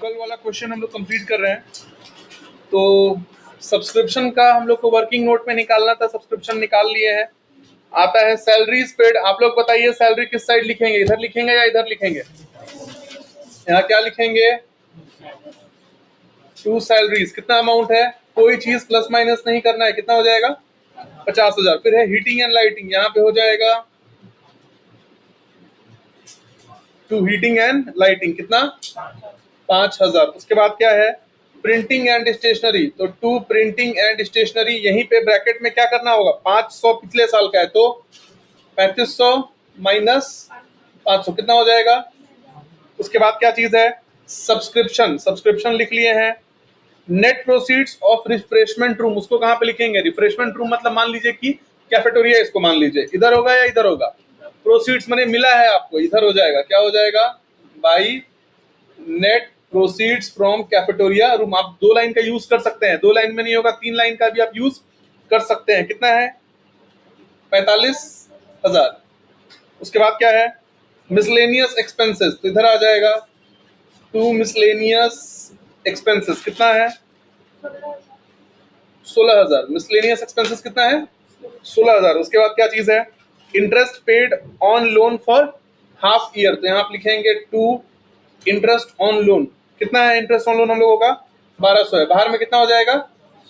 कल वाला क्वेश्चन हम लोग कंप्लीट कर रहे हैं। तो सब्सक्रिप्शन का हम लोग को वर्किंग नोट में निकालना था, सब्सक्रिप्शन निकाल लिए हैं। आता है सैलरीज पेड। आप लोग बताइए सैलरी किस साइड लिखेंगे, इधर लिखेंगे या इधर लिखेंगे? यहाँ क्या लिखेंगे? To salaries. कितना अमाउंट है? कोई चीज प्लस माइनस नहीं करना है। कितना हो जाएगा? 50,000। फिर है हीटिंग एंड लाइटिंग, यहाँ पे हो जाएगा टू हीटिंग एंड लाइटिंग। कितना? 5,000। उसके बाद क्या है? Printing and stationery. तो टू प्रिंटिंग एंड स्टेशनरी, यहीं पे ब्रैकेट में क्या करना होगा? 500 पिछले साल का है तो 3500 माइनस 500 कितना हो जाएगा? उसके बाद क्या चीज है? सब्सक्रिप्शन। सब्सक्रिप्शन लिख लिए हैं। Net proceeds of refreshment room, उसको कहाँ पे लिखेंगे? रिफ्रेशमेंट रूम मतलब मान लीजिए कि कैफेटेरिया, इसको मान लीजिए इधर होगा या इधर होगा? प्रोसीड्स मैंने मिला है आपको, इधर हो जाएगा। क्या हो जाएगा? By net proceeds from cafeteria room. आप 2 लाइन का यूज कर सकते हैं, 2 लाइन में नहीं होगा 3 लाइन का भी आप यूज कर सकते हैं। कितना है? 45,000। उसके बाद क्या है? मिसलेनियस एक्सपेंसेस, तो इधर आ जाएगा टू मिसलेनियस एक्सपेंसेस। कितना है? 16,000। मिसलेनियस एक्सपेंसेस कितना है? 16,000। उसके बाद क्या चीज है? Interest paid on loan for half year, तो यहाँ आप लिखेंगे टू इंटरेस्ट ऑन लोन। कितना है इंटरेस्ट ऑन लोन हम लोगों का? 1200 है। बाहर में कितना हो जाएगा?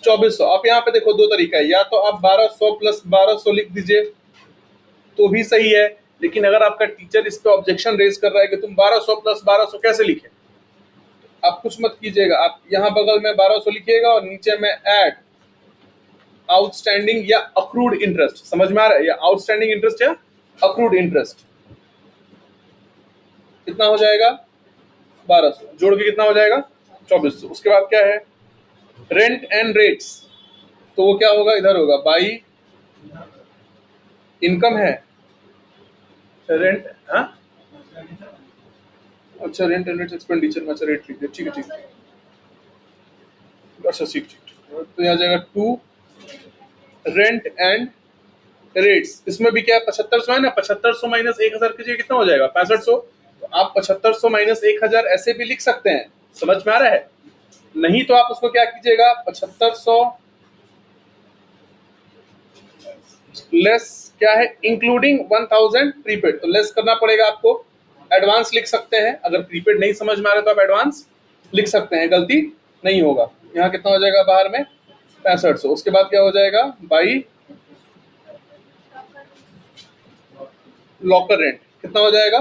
2400। आप यहाँ पे देखो 2 तरीका है, या तो आप 1200 प्लस 1200 लिख दीजिए तो भी सही है, लेकिन अगर आपका टीचर इस पे ऑब्जेक्शन रेज कर रहा है कि तुम 1200 प्लस 1200 कैसे लिखे, आप कुछ मत कीजिएगा। आप यहाँ बगल में 1200 लिखिएगा और नीचे में ऐड आउटस्टैंडिंग या अक्रूड इंटरेस्ट। समझ में आ रहा है? या आउटस्टैंडिंग इंटरेस्ट या अक्रूड इंटरेस्ट। कितना हो जाएगा? 1200 जोड़ के कितना हो जाएगा? 2400। उसके बाद क्या है? रेंट एंड रेट्स, तो वो क्या होगा? इधर होगा बाई इनकम है रेंट। हाँ अच्छा, रेंट एंड रेट्स एक्सपेंडिचर में। अच्छा रेट लिख दिया, ठीक है ठीक है। अच्छा ठीक ठीक, तो यहाँ जाएगा टू रेंट एंड रेट्स। इसमें भी क्या है? 7500 है ना, 7500 माइनस 1000 कीजिए, कितना हो जाएगा? 6500। तो आप 7500 माइनस 1000 ऐसे भी लिख सकते हैं। समझ में आ रहा है? नहीं तो आप उसको क्या कीजिएगा? 7500 लेस क्या है? इंक्लूडिंग 1000 प्रीपेड, तो लेस करना पड़ेगा आपको। एडवांस लिख सकते हैं, अगर प्रीपेड नहीं समझ में आ रहा तो आप एडवांस लिख सकते हैं, गलती नहीं होगा। यहाँ कितना हो जाएगा? बाहर में 6500। उसके बाद क्या हो जाएगा? बाई लॉकर रेंट कितना हो जाएगा?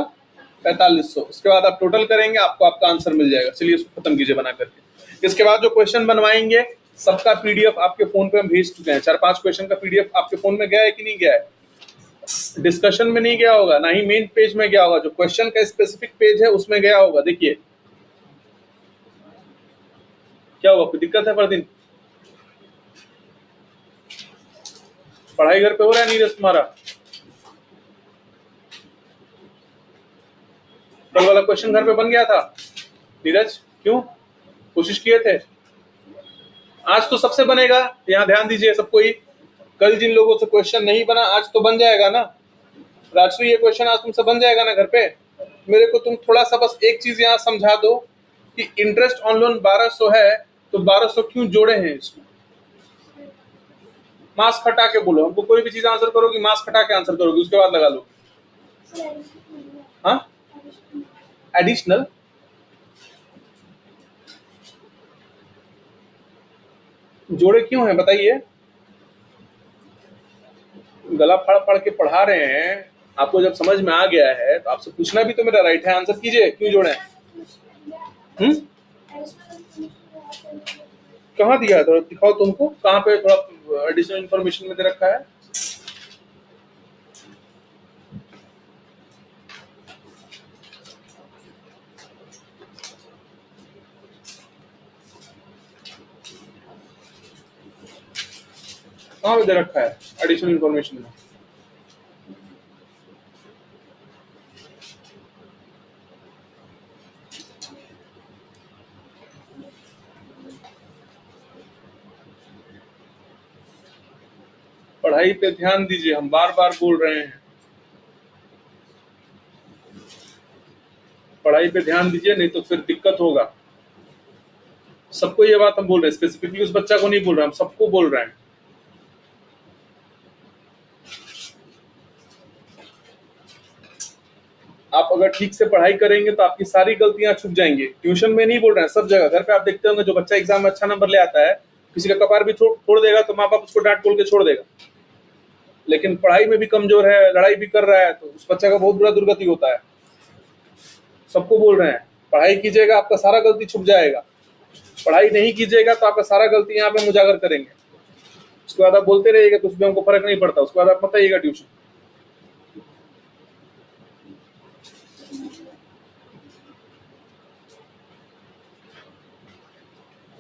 4500। उसके बाद आप टोटल करेंगे, आपको आपका आंसर मिल जाएगा। चलिए इसको खत्म कीजिए बना करके। इसके बाद जो क्वेश्चन बनवाएंगे सबका पीडीएफ आपके फोन पे हम भेज चुके हैं। 4-5 क्वेश्चन का पीडीएफ आपके फोन में गया है कि नहीं गया है? डिस्कशन में नहीं गया होगा, ना ही मेन पेज में गया होगा। जो क्वेश्चन का स्पेसिफिक पेज है उसमें गया होगा। देखिए क्या हुआ, कोई दिक्कत है परदीन? पढ़ाई घर पे हो रहा है नीरज तुम्हारा? कल वाला क्वेश्चन घर पे बन गया था नीरज? क्यों? कोशिश किए थे? आज तो सबसे बनेगा, यहाँ ध्यान दीजिए सब कोई। कल जिन लोगों से क्वेश्चन नहीं बना आज तो बन जाएगा ना। राजश्री ये क्वेश्चन आज तुमसे बन जाएगा ना घर पे? मेरे को तुम थोड़ा सा बस एक चीज यहाँ समझा दो कि इंटरेस्ट ऑन लोन 1200 है तो 1200 क्यों जोड़े हैं इसमें? मास खटा के बोलो हमको, कोई भी चीज आंसर करोगी मास खटा के आंसर करोगी, उसके बाद लगा लो। हाँ एडिशनल जोड़े क्यों है बताइए? गला फाड़ फाड़ के पढ़ा रहे हैं, आपको जब समझ में आ गया है तो आपसे पूछना भी तो मेरा राइट है। आंसर कीजिए क्यों जोड़े हैं? कहाँ दिया है? थोड़ा दिखाओ तुमको कहाँ पे थोड़ा एडिशनल इंफॉर्मेशन में दे रखा है। कहाँ पे दे रखा है एडिशनल इंफॉर्मेशन में? पढ़ाई पे ध्यान दीजिए, हम बार बार बोल रहे हैं। पढ़ाई पे ध्यान दीजिए नहीं तो फिर दिक्कत होगा। सबको ये बात हम बोल रहे हैं, स्पेसिफिकली उस बच्चा को नहीं बोल रहे, हम सबको बोल रहे हैं। आप अगर ठीक से पढ़ाई करेंगे तो आपकी सारी गलतियां छुप जाएंगी। ट्यूशन में नहीं बोल रहे हैं, सब जगह। घर पे आप देखते होंगे जो बच्चा एग्जाम में अच्छा नंबर ले आता है, किसी का कपार भी छोड़ देगा तो माँ बाप उसको डांट बोल के छोड़ देगा। लेकिन पढ़ाई में भी कमजोर है, लड़ाई भी कर रहा है, तो उस बच्चा का बहुत बुरा दुर्गति होता है। सबको बोल रहे हैं पढ़ाई कीजिएगा, आपका सारा गलती छुप जाएगा। पढ़ाई नहीं कीजिएगा तो आपका सारा गलती यहाँ पे उजागर करेंगे। उसके बाद आप बोलते रहिएगा कुछ भी हमको फर्क नहीं पड़ता, उसके बाद आप मत आइएगा ट्यूशन।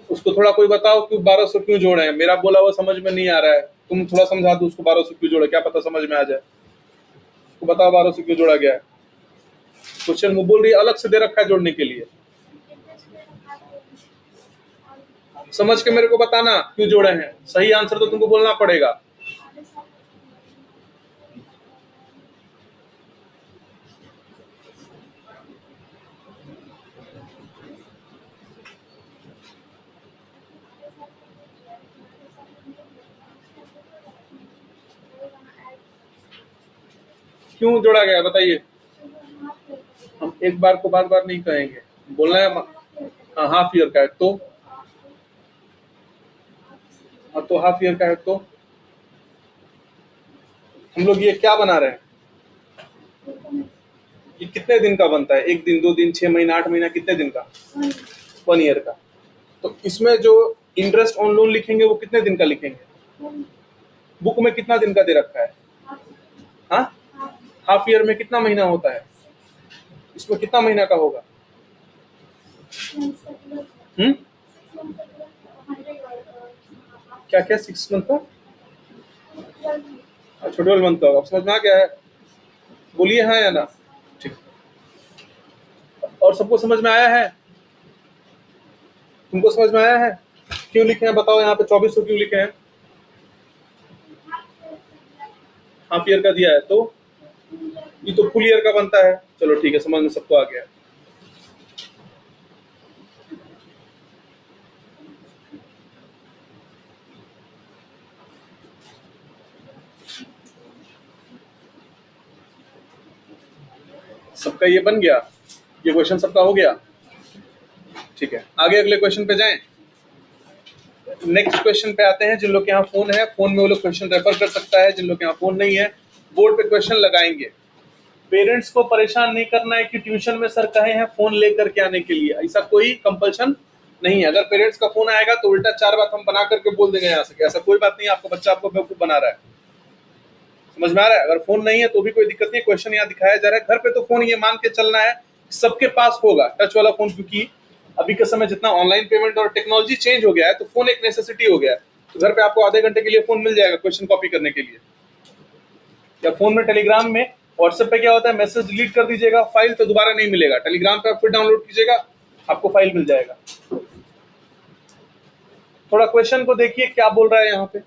उसको थोड़ा कोई बताओ कि 1200 क्यों जोड़े हैं, मेरा बोला हुआ समझ में नहीं आ रहा है, तुम थोड़ा समझा दो उसको 1200 क्यों जोड़े, क्या पता समझ में आ जाए। उसको बताओ 1200 क्यों जोड़ा गया है। क्वेश्चन वो बोल रही है अलग से दे रखा है जोड़ने के लिए, समझ के मेरे को बताना क्यों जोड़े हैं। सही आंसर तो तुमको बोलना पड़ेगा। क्यों जोड़ा गया बताइए। हम एक बार को बार बार नहीं कहेंगे, बोलना है। हाँ, हाफ ईयर का है तो, हाँ तो हाफ ईयर का है तो हम लोग ये क्या बना रहे हैं, ये कितने दिन का बनता है? 1 दिन, 2 दिन, 6 महीना, 8 महीना, कितने दिन का? 1 ईयर का। तो इसमें जो इंटरेस्ट ऑन लोन लिखेंगे वो कितने दिन का लिखेंगे? बुक में कितना दिन का दे रखा है? हाँ, हाफ ईयर में कितना महीना होता है? इसमें कितना महीना का होगा? क्या क्या 6 मंथ का? अच्छा, 12 मंथ का होगा। समझ में आ गया है? बोलिए हाँ या ना। ठीक, और सबको समझ में आया है? तुमको समझ में आया है? क्यों लिखे हैं बताओ, यहाँ पे 2400 क्यों लिखे हैं? हाफ ईयर का दिया है तो ये तो फुल ईयर का बनता है। चलो ठीक है, समझ में सबको आ गया। सबका ये बन गया, ये क्वेश्चन सबका हो गया। ठीक है, आगे अगले क्वेश्चन पे जाएं। नेक्स्ट क्वेश्चन पे आते हैं। जिन लोग के यहाँ फोन है, फोन में वो लोग क्वेश्चन रेफर कर सकता है। जिन लोग के यहाँ फोन नहीं है, बोर्ड पे क्वेश्चन लगाएंगे। पेरेंट्स को परेशान नहीं करना है कि ट्यूशन में सर कहे हैं फोन लेकर के आने के लिए, ऐसा कोई कंपल्शन नहीं है। अगर पेरेंट्स का फोन आएगा तो उल्टा 4 बात हम बना करके बोल देंगे यहाँ से, ऐसा कोई बात नहीं है, आपको बच्चा आपको बेवकूफ बना रहा है। समझ में आ रहा है? अगर फोन नहीं है तो भी कोई दिक्कत नहीं, क्वेश्चन यहाँ दिखाया जा रहा है। घर पे तो फोन ये मान के चलना है सबके पास होगा टच वाला फोन, क्योंकि अभी के समय जितना ऑनलाइन पेमेंट और टेक्नोलॉजी चेंज हो गया है तो फोन एक नेसेसिटी हो गया है। तो घर पे आपको आधे घंटे के लिए फोन मिल जाएगा क्वेश्चन कॉपी करने के लिए। या फोन में टेलीग्राम में, व्हाट्सएप पे क्या होता है, मैसेज डिलीट कर दीजिएगा, फाइल तो दोबारा नहीं मिलेगा। टेलीग्राम पे आप फिर डाउनलोड कीजिएगा, आपको फाइल मिल जाएगा। थोड़ा क्वेश्चन को देखिए क्या बोल रहा है यहाँ पे,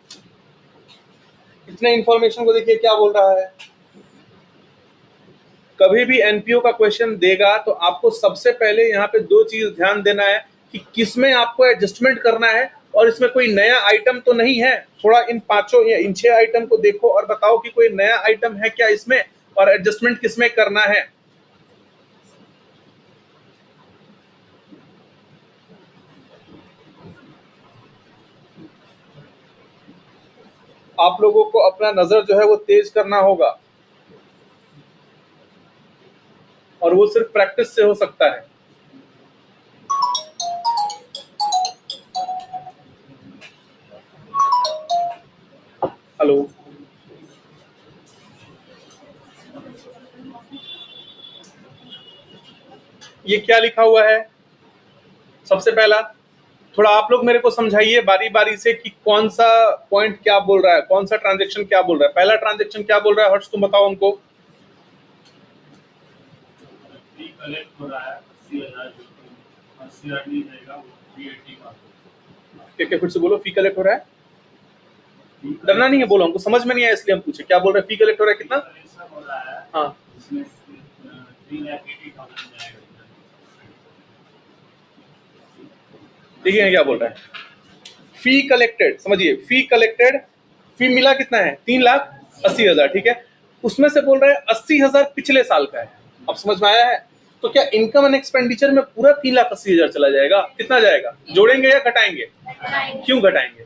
इतने इंफॉर्मेशन को देखिए क्या बोल रहा है। कभी भी एनपीओ का क्वेश्चन देगा तो आपको सबसे पहले यहाँ पे 2 चीज ध्यान देना है कि किसमें आपको एडजस्टमेंट करना है और इसमें कोई नया आइटम तो नहीं है। थोड़ा इन 5 या इन 6 आइटम को देखो और बताओ कि कोई नया आइटम है क्या इसमें और एडजस्टमेंट किसमें करना है। आप लोगों को अपना नजर जो है वो तेज करना होगा और वो सिर्फ प्रैक्टिस से हो सकता है। हेलो, ये क्या लिखा हुआ है? सबसे पहला थोड़ा आप लोग मेरे को समझाइए बारी बारी से कि कौन सा पॉइंट क्या बोल रहा है, कौन सा ट्रांजेक्शन क्या बोल रहा है। पहला ट्रांजेक्शन क्या बोल रहा है हर्ष, तुम बताओ हमको। कलेक्ट हो रहा है 80,000, 80,000 नहीं रहेगा, वो 380 का। क्या फिर से बोलो, फी कलेक्ट हो रहा है। डरना नहीं है, बोलो, हमको समझ में नहीं आया इसलिए हम पूछे क्या बोल रहे हैं। फी कलेक्ट हो रहा है कितना? हो रहा है, हाँ, इसमें 3,80,000 जाएगा। देखिए क्या बोल रहा है, फी कलेक्टेड, समझिए फी कलेक्टेड, फी मिला कितना है 3,80,000, ठीक है। उसमें से बोल रहे हैं 80,000 पिछले साल का है। अब समझ में आया है? तो क्या इनकम एंड एक्सपेंडिचर में पूरा 3,80,000 चला जाएगा? कितना जाएगा? जोड़ेंगे या घटाएंगे? क्यों घटाएंगे?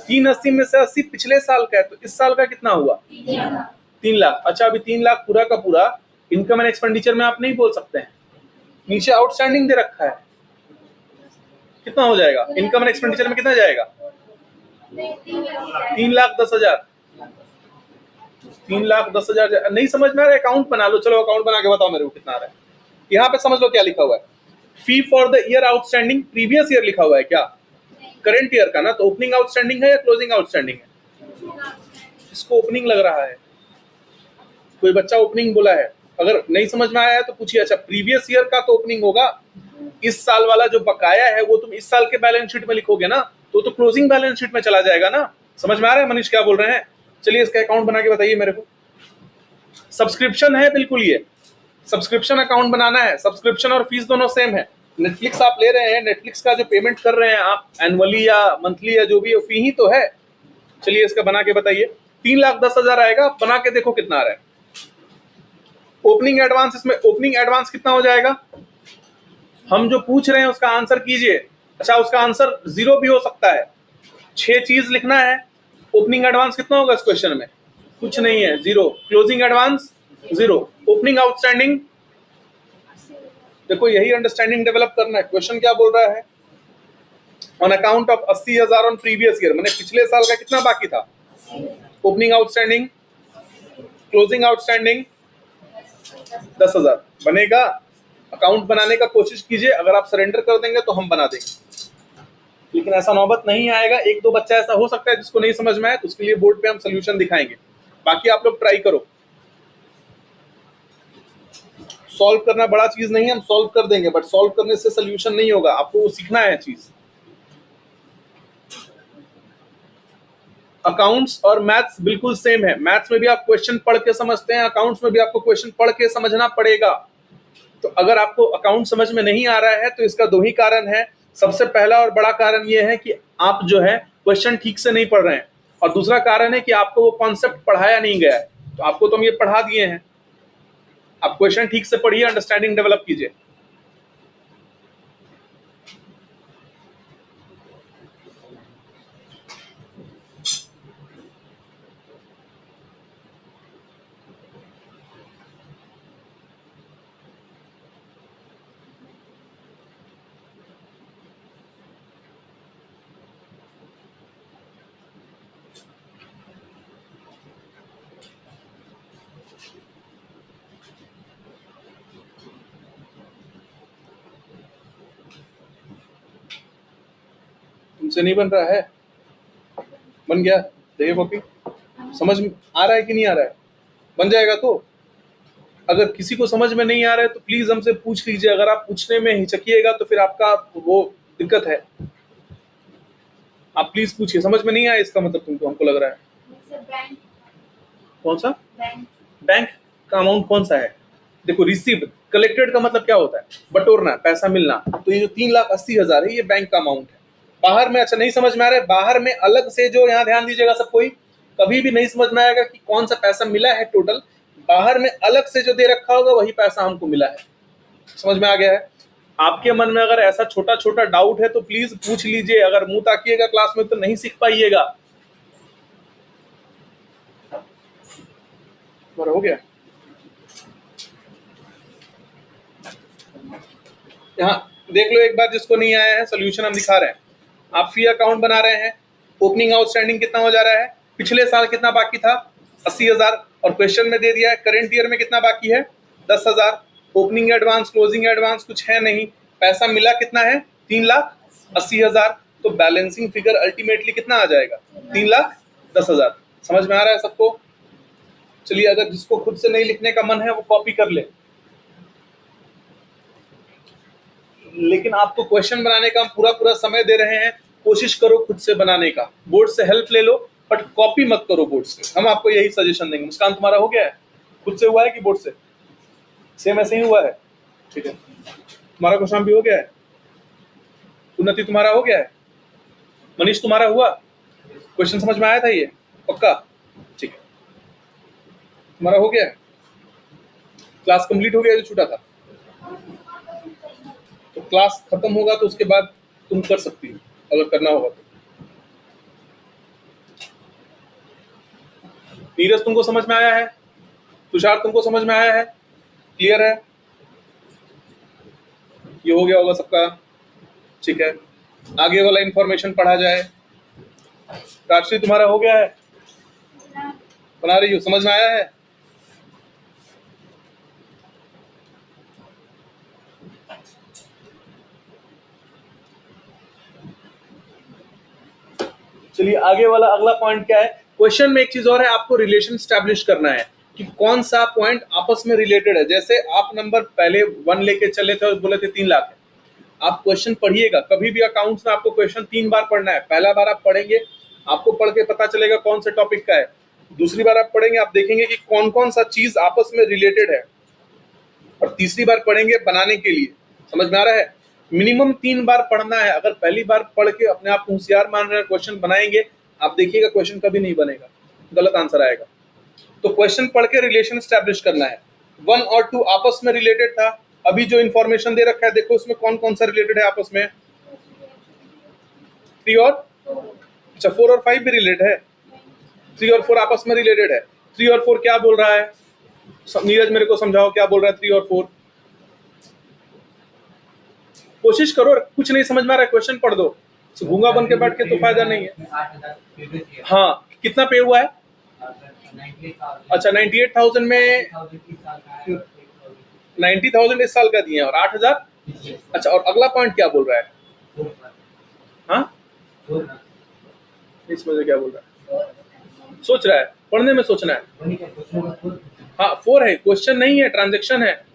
380 में से 80 पिछले साल का है, तो इस साल का कितना हुआ? 3,00,000। अच्छा, अभी 3,00,000 पूरा का पूरा इनकम एंड एक्सपेंडिचर में आप नहीं बोल सकते हैं, नीचे आउटस्टैंडिंग दे रखा है। कितना हो जाएगा इनकम एंड एक्सपेंडिचर में? कितना जाएगा? 3,10,000। 3,10,000 नहीं समझ में आ रहा है? अकाउंट बना लो, चलो अकाउंट बना के बताओ मेरे को कितना आ रहा है। यहाँ पे समझ लो क्या लिखा हुआ है, fee for the year outstanding, previous year लिखा हुआ है क्या? करंट ईयर का ना, तो ओपनिंग आउटस्टैंडिंग है या क्लोजिंग आउटस्टैंडिंग है? इसको ओपनिंग लग रहा है, कोई बच्चा ओपनिंग बोला है। अगर नहीं समझ में आया है तो पूछिए। अच्छा, प्रीवियस ईयर का तो ओपनिंग होगा, इस साल वाला जो बकाया है वो तुम इस साल के बैलेंस शीट में लिखोगे ना, तो क्लोजिंग बैलेंस शीट में चला जाएगा ना। समझ में आ रहा है मनीष क्या बोल रहे हैं? चलिए इसका अकाउंट बना के बताइए मेरे को। सब्सक्रिप्शन है बिल्कुल, ये सब्सक्रिप्शन अकाउंट बनाना है। सब्सक्रिप्शन और फीस दोनों सेम है। नेटफ्लिक्स आप ले रहे हैं, नेटफ्लिक्स का जो पेमेंट कर रहे हैं आप एनुअली या मंथली या जो भी, फी ही तो है। चलिए इसका बना के बताइए। 3,10,000 आएगा, बना के देखो कितना आ रहा है। ओपनिंग एडवांस, इसमें ओपनिंग एडवांस कितना हो जाएगा? हम जो पूछ रहे हैं उसका आंसर कीजिए। अच्छा, उसका आंसर 0 भी हो सकता है। 6 चीज लिखना है। ओपनिंग एडवांस कितना होगा इस क्वेश्चन में? कुछ नहीं है, 0। Closing advance 0। ओपनिंग आउटस्टैंडिंग, देखो यही अंडरस्टैंडिंग डेवलप करना है। क्वेश्चन क्या बोल रहा है? On account of 80,000 on previous year, मैंने पिछले साल का कितना बाकी था? ओपनिंग आउटस्टैंडिंग, क्लोजिंग आउटस्टैंडिंग 10,000 बनेगा। अकाउंट बनाने का कोशिश कीजिए, अगर आप सरेंडर कर देंगे तो हम बना देंगे, लेकिन ऐसा नौबत नहीं आएगा। एक दो बच्चा ऐसा हो सकता है जिसको नहीं समझ में आए, तो उसके लिए बोर्ड पे हम सोल्यूशन दिखाएंगे। बाकी आप लोग ट्राई करो। सॉल्व करना बड़ा चीज नहीं है, हम सॉल्व कर देंगे, बट सॉल्व करने से सोल्यूशन नहीं होगा, आपको वो सीखना है चीज। अकाउंट्स और मैथ्स बिल्कुल सेम है। मैथ्स में भी आप क्वेश्चन पढ़ के समझते हैं, अकाउंट्स में भी आपको क्वेश्चन पढ़ के समझना पड़ेगा। तो अगर आपको अकाउंट समझ में नहीं आ रहा है तो इसका 2 ही कारण है। सबसे पहला और बड़ा कारण यह है कि आप जो है क्वेश्चन ठीक से नहीं पढ़ रहे हैं, और दूसरा कारण है कि आपको वो कॉन्सेप्ट पढ़ाया नहीं गया है। तो आपको तो हम ये पढ़ा दिए हैं, आप क्वेश्चन ठीक से पढ़िए, अंडरस्टैंडिंग डेवलप कीजिए। तुमसे नहीं बन रहा है? बन गया? देखिए कॉपी, समझ में आ रहा है कि नहीं आ रहा है? बन जाएगा। तो अगर किसी को समझ में नहीं आ रहा है तो प्लीज हमसे पूछ लीजिए। अगर आप पूछने में हिचकिएगा तो फिर आपका वो दिक्कत है। आप प्लीज पूछिए। समझ में नहीं आया इसका मतलब तुमको, हमको लग रहा है। कौन सा बैंक का अमाउंट कौन सा है? देखो, रिसीव्ड, कलेक्टेड का मतलब क्या होता है? बटोरना, पैसा मिलना। तो ये जो 3,80,000 है ये बैंक का अमाउंट है। बाहर में, अच्छा नहीं समझ में आ रहा है, बाहर में अलग से जो, यहाँ ध्यान दीजिएगा सब कोई, कभी भी नहीं समझ में आएगा कि कौन सा पैसा मिला है टोटल। बाहर में अलग से जो दे रखा होगा वही पैसा हमको मिला है। समझ में आ गया है? आपके मन में अगर ऐसा छोटा छोटा डाउट है तो प्लीज पूछ लीजिए। अगर मुंह ताकिएगा क्लास में तो नहीं सीख पाइएगा। हो गया? यहाँ देख लो एक बार, जिसको नहीं आया है सोल्यूशन हम दिखा रहे हैं। आप फी अकाउंट बना रहे हैं, ओपनिंग आउटस्टैंडिंग कितना हो जा रहा है? पिछले साल कितना बाकी था? 80,000। और क्वेश्चन में दे दिया है करंट ईयर में कितना बाकी है? 10,000। ओपनिंग एडवांस, क्लोजिंग एडवांस कुछ है नहीं, पैसा मिला कितना है? 3,80,000। तो बैलेंसिंग फिगर अल्टीमेटली कितना आ जाएगा? 3,10,000। समझ में आ रहा है सबको? चलिए, अगर जिसको खुद से नहीं लिखने का मन है वो कॉपी कर ले, लेकिन आपको क्वेश्चन बनाने का हम पूरा पूरा समय दे रहे हैं। कोशिश करो खुद से बनाने का, बोर्ड से हेल्प ले लो, बट कॉपी मत करो बोर्ड से। हम आपको यही सजेशन देंगे। मुस्कान, तुम्हारा हो गया है? खुद से हुआ है कि बोर्ड से? सेम ऐसे ही हुआ है? ठीक है, तुम्हारा क्वेश्चन भी हो गया है? उन्नति तुम्हारा हो गया है? मनीष तुम्हारा हुआ? क्वेश्चन समझ में आया था ये? पक्का? ठीक है, तुम्हारा हो गया है? क्लास कंप्लीट हो गया जो छूटा था? तो क्लास खत्म होगा तो उसके बाद तुम कर सकती हो अगर करना होगा तो। नीरज तुमको समझ में आया है? तुषार तुमको समझ में आया है? क्लियर है? ये हो गया होगा सबका? ठीक है, आगे वाला इंफॉर्मेशन पढ़ा जाए। राजश्री तुम्हारा हो गया है? बना रही हो? समझ में आया है? चलिए आगे वाला अगला पॉइंट क्या है? क्वेश्चन में एक चीज और है, आपको रिलेशन स्टैब्लिश करना है कि कौन सा पॉइंट आपस में रिलेटेड है। जैसे आप नंबर पहले 1 लेके चले थे और बोले थे 3 लाख है, आप क्वेश्चन पढ़िएगा। कभी भी अकाउंट्स में आपको क्वेश्चन 3 बार पढ़ना है। पहला बार आप पढ़ेंगे, आपको पढ़ के पता चलेगा कौन से टॉपिक का है। दूसरी बार आप पढ़ेंगे, आप देखेंगे कि कौन कौन सा चीज आपस में रिलेटेड है। और तीसरी बार पढ़ेंगे बनाने के लिए। समझ में आ रहा है? मिनिमम 3 बार पढ़ना है। अगर पहली बार पढ़ के अपने आप को होशियार मान रहे हैं, क्वेश्चन बनाएंगे, आप देखिएगा क्वेश्चन कभी नहीं बनेगा, गलत आंसर आएगा। तो क्वेश्चन पढ़ के रिलेशन स्टैब्लिश करना है। 1 और 2 आपस में रिलेटेड था। अभी जो इन्फॉर्मेशन दे रखा है देखो उसमें कौन कौन सा रिलेटेड है आपस में। 3 और अच्छा 4 और 5 भी रिलेटेड है। 3 और 4 आपस में रिलेटेड है। 3 और 4 क्या बोल रहा है? नीरज मेरे को समझाओ क्या बोल रहा है 3 और 4। कोशिश करो, कुछ नहीं समझ में आ रहा है क्वेश्चन पढ़ दो। गूंगा बन के बैठ के तो फायदा नहीं है। हाँ, कितना पे हुआ है? अच्छा 98,000 में 90,000 इस साल का दिए और 8,000। अच्छा, और अगला पॉइंट क्या बोल रहा है? हाँ, नहीं समझ क्या बोल रहा है? सोच रहा है, पढ़ने में सोचना है। हाँ 4 है, क्वेश्चन नहीं है, ट्रांजेक्शन है।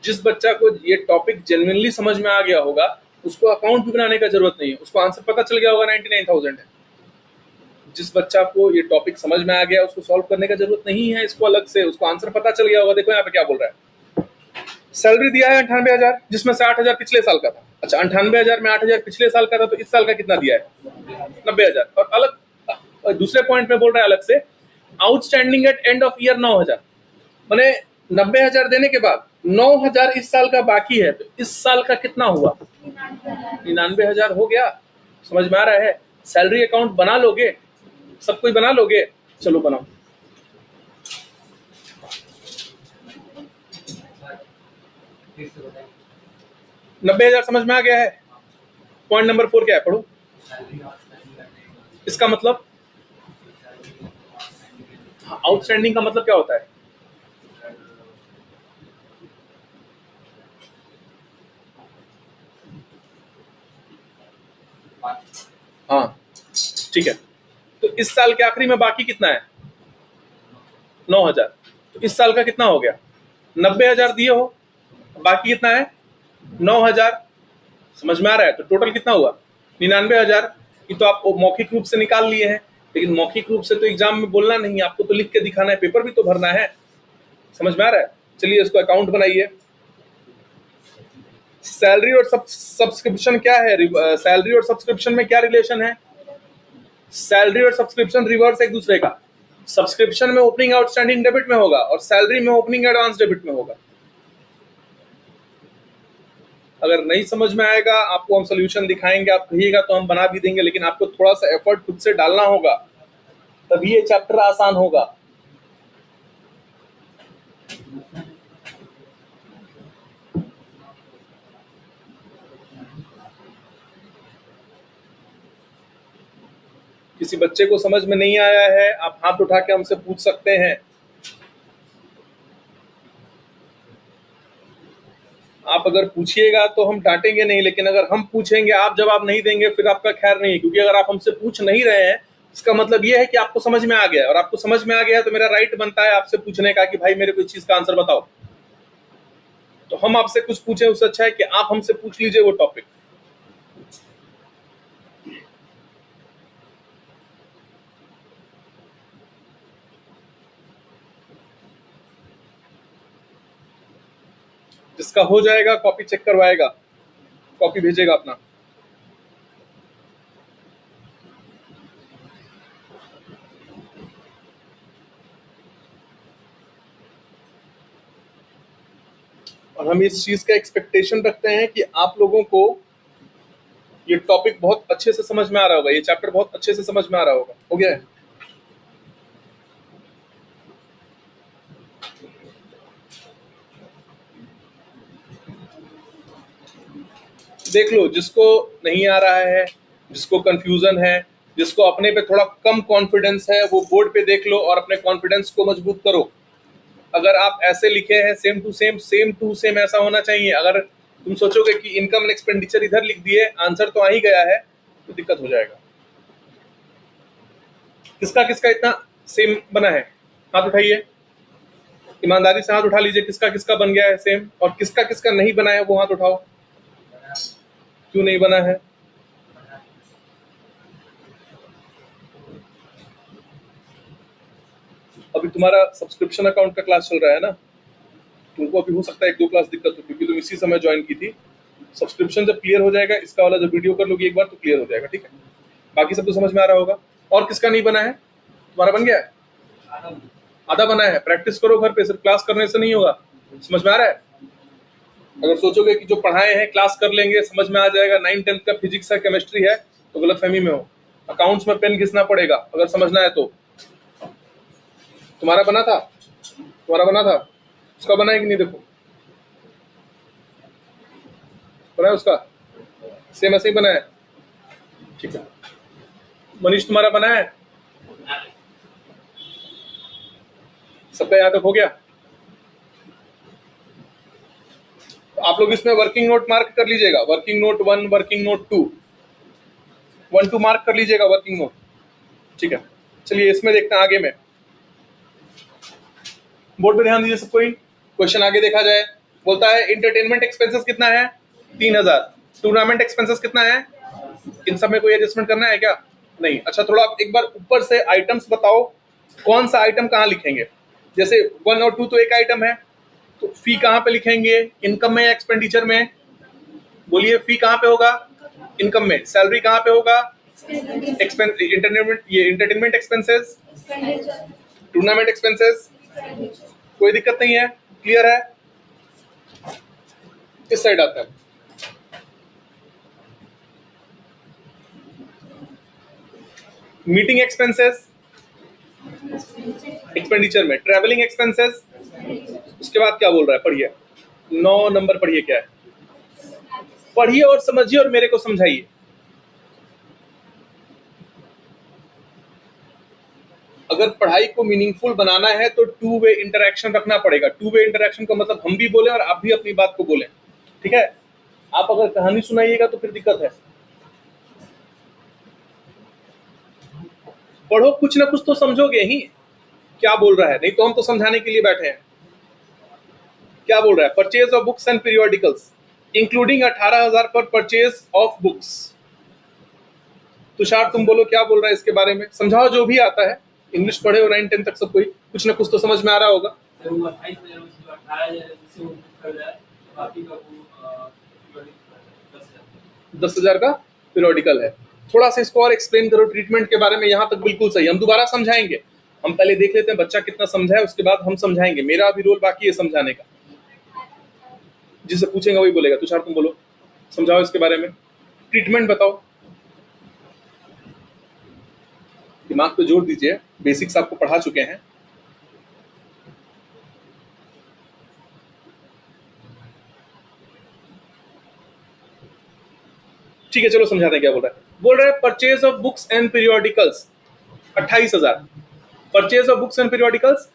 जिस बच्चा को ये टॉपिक जेन्युइनली समझ में आ गया होगा उसको अकाउंट भी बनाने का जरूरत नहीं है, उसको आंसर पता चल गया होगा 99,000 है। जिस बच्चा को ये टॉपिक समझ में आ गया उसको सॉल्व करने का जरूरत नहीं है इसको अलग से, उसको आंसर पता चल गया होगा। देखो यहाँ पे क्या बोल रहा है, सैलरी दिया है 98,000 जिसमें से 8,000 पिछले साल का था। अच्छा 98,000 में 8,000 पिछले साल का था, तो इस साल का कितना दिया है? 90,000। और अलग दूसरे पॉइंट में बोल रहा है अलग से, outstanding at end of year 9,000, मैंने 90,000 देने के बाद 9,000 इस साल का बाकी है, तो इस साल का कितना हुआ? 99,000 हो गया। समझ में आ रहा है? सैलरी अकाउंट बना लोगे? सब कोई बना लोगे? चलो बनाओ। नब्बे 90,000 समझ में आ गया है? पॉइंट नंबर 4 क्या है, पढ़ो। इसका मतलब आउटस्टैंडिंग का मतलब क्या होता है? हाँ ठीक है, तो इस साल के आखिरी में बाकी कितना है? 9,000। तो इस साल का कितना हो गया? 90,000 दिए हो, बाकी कितना है? 9,000। समझ में आ रहा है? तो टोटल कितना हुआ? 99,000। ये तो आप मौखिक रूप से निकाल लिए हैं, लेकिन मौखिक रूप से तो एग्जाम में बोलना नहीं, आपको तो लिख के दिखाना है, पेपर भी तो भरना है। समझ में आ रहा है? चलिए इसको अकाउंट बनाइए। सैलरी और सब्सक्रिप्शन क्या है? सैलरी और सब्सक्रिप्शन में क्या रिलेशन है? सैलरी और सब्सक्रिप्शन रिवर्स एक दूसरे का। सब्सक्रिप्शन में ओपनिंग आउटस्टैंडिंग डेबिट में होगा और सैलरी में ओपनिंग एडवांस डेबिट में होगा। अगर नहीं समझ में आएगा, आपको हम सोल्यूशन दिखाएंगे, आप कहिएगा तो हम बना भी देंगे, लेकिन आपको थोड़ा सा एफर्ट खुद से डालना होगा, तभी ये चैप्टर आसान होगा। किसी बच्चे को समझ में नहीं आया है, आप हाथ उठा के हमसे पूछ सकते हैं। आप अगर पूछिएगा तो हम डांटेंगे नहीं, लेकिन अगर हम पूछेंगे आप जवाब नहीं देंगे फिर आपका खैर नहीं है। क्योंकि अगर आप हमसे पूछ नहीं रहे हैं इसका मतलब ये है कि आपको समझ में आ गया है, और आपको समझ में आ गया है तो मेरा राइट बनता है आपसे पूछने का कि भाई मेरे को इस चीज का आंसर बताओ। तो हम आपसे कुछ पूछें उससे अच्छा है कि आप हमसे पूछ लीजिए वो टॉपिक। जिसका हो जाएगा कॉपी चेक करवाएगा, कॉपी भेजेगा अपना। और हम इस चीज का एक्सपेक्टेशन रखते हैं कि आप लोगों को ये टॉपिक बहुत अच्छे से समझ में आ रहा होगा, ये चैप्टर बहुत अच्छे से समझ में आ रहा होगा। हो गया है? देख लो, जिसको नहीं आ रहा है, जिसको कंफ्यूजन है, जिसको अपने पे थोड़ा कम कॉन्फिडेंस है, वो बोर्ड पे देख लो और अपने कॉन्फिडेंस को मजबूत करो। अगर आप ऐसे लिखे हैं सेम टू सेम ऐसा होना चाहिए। अगर तुम सोचोगे कि इनकम एंड एक्सपेंडिचर इधर लिख दिए, आंसर तो आ ही गया है, तो दिक्कत हो जाएगा। किसका किसका इतना सेम बना है? हाथ उठाइए, ईमानदारी से हाथ उठा लीजिए। किसका किसका बन गया है सेम, और किसका किसका नहीं बना है वो हाथ उठाओ। क्यों नहीं बना है? अभी तुम्हारा सब्सक्रिप्शन अकाउंट का क्लास चल रहा है ना, तुमको अभी हो सकता है 1-2 क्लास दिक्कत हो, क्योंकि तुम इसी समय ज्वाइन की थी। सब्सक्रिप्शन जब क्लियर हो जाएगा, इसका वाला जब वीडियो कर लोगी एक बार, तो क्लियर हो जाएगा। ठीक है, बाकी सब तो समझ में आ रहा होगा। और किसका नहीं बना है? तुम्हारा बन गया है? आधा बना है। प्रैक्टिस करो घर पे, सिर्फ क्लास करने से नहीं होगा। समझ में आ रहा है? अगर सोचोगे कि जो पढ़ाए हैं क्लास कर लेंगे, समझ में आ जाएगा, 9-10 का फिजिक्स है, केमिस्ट्री है, तो गलतफहमी में हो। अकाउंट्स में पेन घिसना पड़ेगा अगर समझना है तो। तुम्हारा बना था? तुम्हारा बना था? उसका बना है कि नहीं? देखो, बना है उसका, सेम ऐसे ही बना है। ठीक है, मनीष तुम्हारा बना है? सबका यहाँ तक हो गया? तो आप लोग इसमें वर्किंग नोट मार्क कर लीजिएगा। Working note 1, working note 2, 1-2 mark कर लीजिएगा वर्किंग नोट। ठीक है, चलिए इसमें देखते हैं आगे में। बोर्ड पे ध्यान दीजिए सब कोई। क्वेश्चन आगे देखा जाए, बोलता है इंटरटेनमेंट एक्सपेंसेस कितना है? 3000। टूर्नामेंट एक्सपेंसेस कितना है? इन सब में कोई एडजस्टमेंट करना है क्या? नहीं। अच्छा, थोड़ा एक बार ऊपर से आइटम्स बताओ, कौन सा आइटम कहाँ लिखेंगे? जैसे 1 और 2 तो एक आइटम है, तो फी कहाँ पे लिखेंगे? इनकम में या एक्सपेंडिचर में? बोलिए, फी कहाँ पे होगा? इनकम में। सैलरी कहाँ पे होगा? Entertainment expenses, tournament expenses. कोई दिक्कत नहीं है, क्लियर है? इस साइड आता है। मीटिंग एक्सपेंसेस एक्सपेंडिचर में। ट्रैवलिंग एक्सपेंसेस, उसके बाद क्या बोल रहा है? पढ़िए 9 नंबर, पढ़िए क्या है? पढ़िए और समझिए और मेरे को समझाइए। अगर पढ़ाई को मीनिंगफुल बनाना है तो 2 वे इंटरेक्शन रखना पड़ेगा। 2 वे इंटरेक्शन का मतलब हम भी बोले और आप भी अपनी बात को बोले। ठीक है, आप अगर कहानी सुनाइएगा तो फिर दिक्कत है। पढ़ो, कुछ ना कुछ तो समझोगे ही क्या बोल रहा है, नहीं तो हम तो समझाने के लिए बैठे हैं। क्या बोल रहा है? Purchase of books and periodicals including 18,000 for purchase of books. Tushar तुम बोलो क्या बोल रहा है इसके बारे में, समझाओ जो भी आता है। इंग्लिश पढ़े हो 9-10 तक सब कोई, कुछ ना कुछ तो समझ में आ रहा होगा। 10,000 का पीरियोडिकल है। थोड़ा सा इसको और एक्सप्लेन करो ट्रीटमेंट के बारे में। यहाँ तक बिल्कुल सही, हम दोबारा समझाएंगे। हम पहले देख लेते हैं बच्चा कितना समझा है, उसके बाद हम समझाएंगे। मेरा अभी रोल बाकी है समझाने का। जिसे पूछेंगे वही बोलेगा। तुषार तुम बोलो, समझाओ इसके बारे में, ट्रीटमेंट बताओ। दिमाग पे जोर दीजिए, बेसिक्स आपको पढ़ा चुके हैं। ठीक है, चलो समझाते हैं क्या बोल रहा है। बोल रहा है purchase of books and periodicals 28,000। Purchase of books and periodicals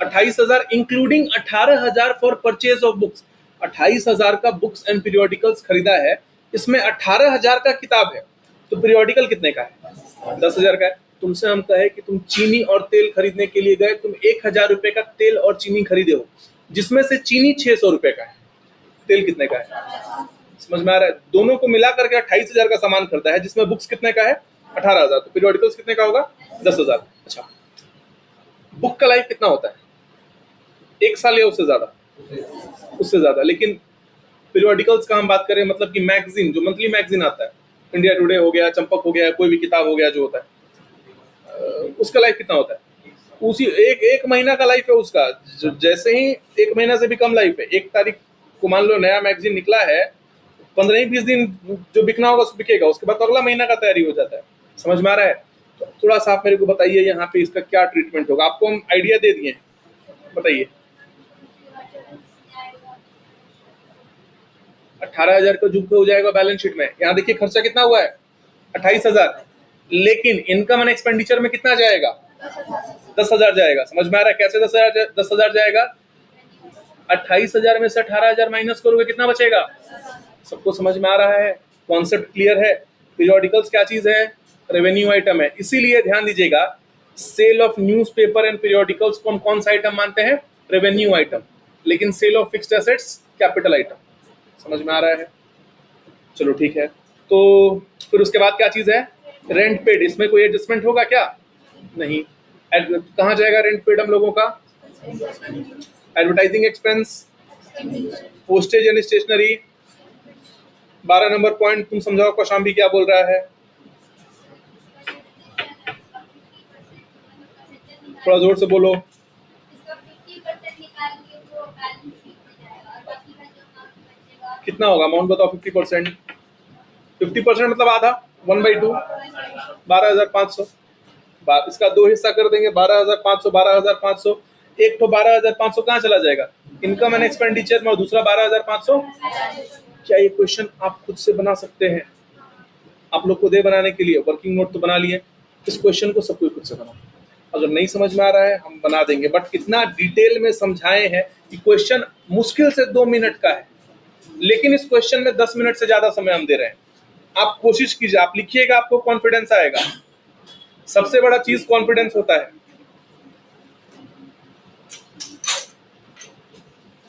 28,000 including 18,000 for purchase of books. 28,000 का बुक्स एंड पीरियोडिकल्स खरीदा है, इसमें 18,000 का किताब है, तो पीरियोडिकल कितने का है? 10,000 का है। तुमसे हम कहे कि तुम चीनी और तेल खरीदने के लिए गए, तुम 1,000 रुपए का तेल और चीनी खरीदे हो, जिसमें से चीनी 600 रुपए का है, तेल कितने का है? समझ में आ रहा है? दोनों को मिला करके 28,000 का सामान खरीदा है, जिसमें बुक्स कितने का है? 18,000, तो पीरियोडिकल्स कितने का होगा? 10,000। अच्छा, बुक का लाइफ कितना होता है? 1 साल या उससे ज्यादा? उससे ज्यादा। लेकिन पीरियोडिकल्स का हम बात करें, मतलब कि मैगजीन, जो मंथली मैगजीन आता है, इंडिया टुडे हो गया, चंपक हो गया, कोई भी किताब हो गया जो होता है, उसका लाइफ कितना होता है? उसी एक एक महीना का लाइफ है उसका। जैसे ही एक महीना से भी कम लाइफ है, 1 तारीख को मान लो नया मैगजीन निकला है, 15 ही 20 दिन जो बिकना होगा बिकेगा, उसके बाद तो अगला महीना का तैयारी हो जाता है। समझ में आ रहा है? तो थोड़ा सा आप मेरे को बताइए यहाँ पे इसका क्या ट्रीटमेंट होगा। आपको हम आइडिया दे दिए, बताइए। 18,000 का जुग हो जाएगा बैलेंस शीट में। यहाँ देखिए खर्चा कितना हुआ है, 28,000, लेकिन इनकम एंड एक्सपेंडिचर में कितना जाएगा, 10,000 जाएगा। समझ में आ रहा है कैसे 10,000 जाएगा? 28,000 में से 18,000 माइनस करोगे, कितना बचेगा? सबको समझ में आ रहा है? कॉन्सेप्ट क्लियर है? पीरियोडिकल्स क्या चीज है? रेवेन्यू आइटम है। इसीलिए ध्यान दीजिएगा, sale of newspaper and periodicals को हम कौन सा आइटम मानते हैं? Revenue item. लेकिन sale of fixed assets capital item. समझ में आ रहा है? चलो ठीक है। तो फिर उसके बाद क्या चीज है? Rent paid. इसमें कोई एडजस्टमेंट होगा क्या? नहीं। कहाँ जाएगा रेंट पेड हम लोगों का? Advertising expense, postage and stationery. 12 number point तुम समझाओ, कौशाम्बी क्या बोल रहा है? थोड़ा जोर से बोलो। कितना होगा अमाउंट बताओ? 50%। 50% मतलब आधा, 1/2, 12,500। इसका 2 हिस्सा कर देंगे, 12,500, 12,500। एक तो 12,500 कहाँ चला जाएगा? इनकम एंड एक्सपेंडिचर में, और दूसरा 12,500। क्या ये क्वेश्चन आप खुद से बना सकते हैं? आप लोग को दे बनाने के लिए, वर्किंग नोट तो बना लिए, इस क्वेश्चन को सब कोई खुद से बनाओ। अगर नहीं समझ में आ रहा है हम बना देंगे, बट इतना डिटेल में समझाए हैं कि क्वेश्चन मुश्किल से 2 मिनट का है, लेकिन इस क्वेश्चन में 10 मिनट से ज्यादा समय हम दे रहे हैं। आप कोशिश कीजिए, आप लिखिएगा, आपको कॉन्फिडेंस आएगा। सबसे बड़ा चीज कॉन्फिडेंस होता है।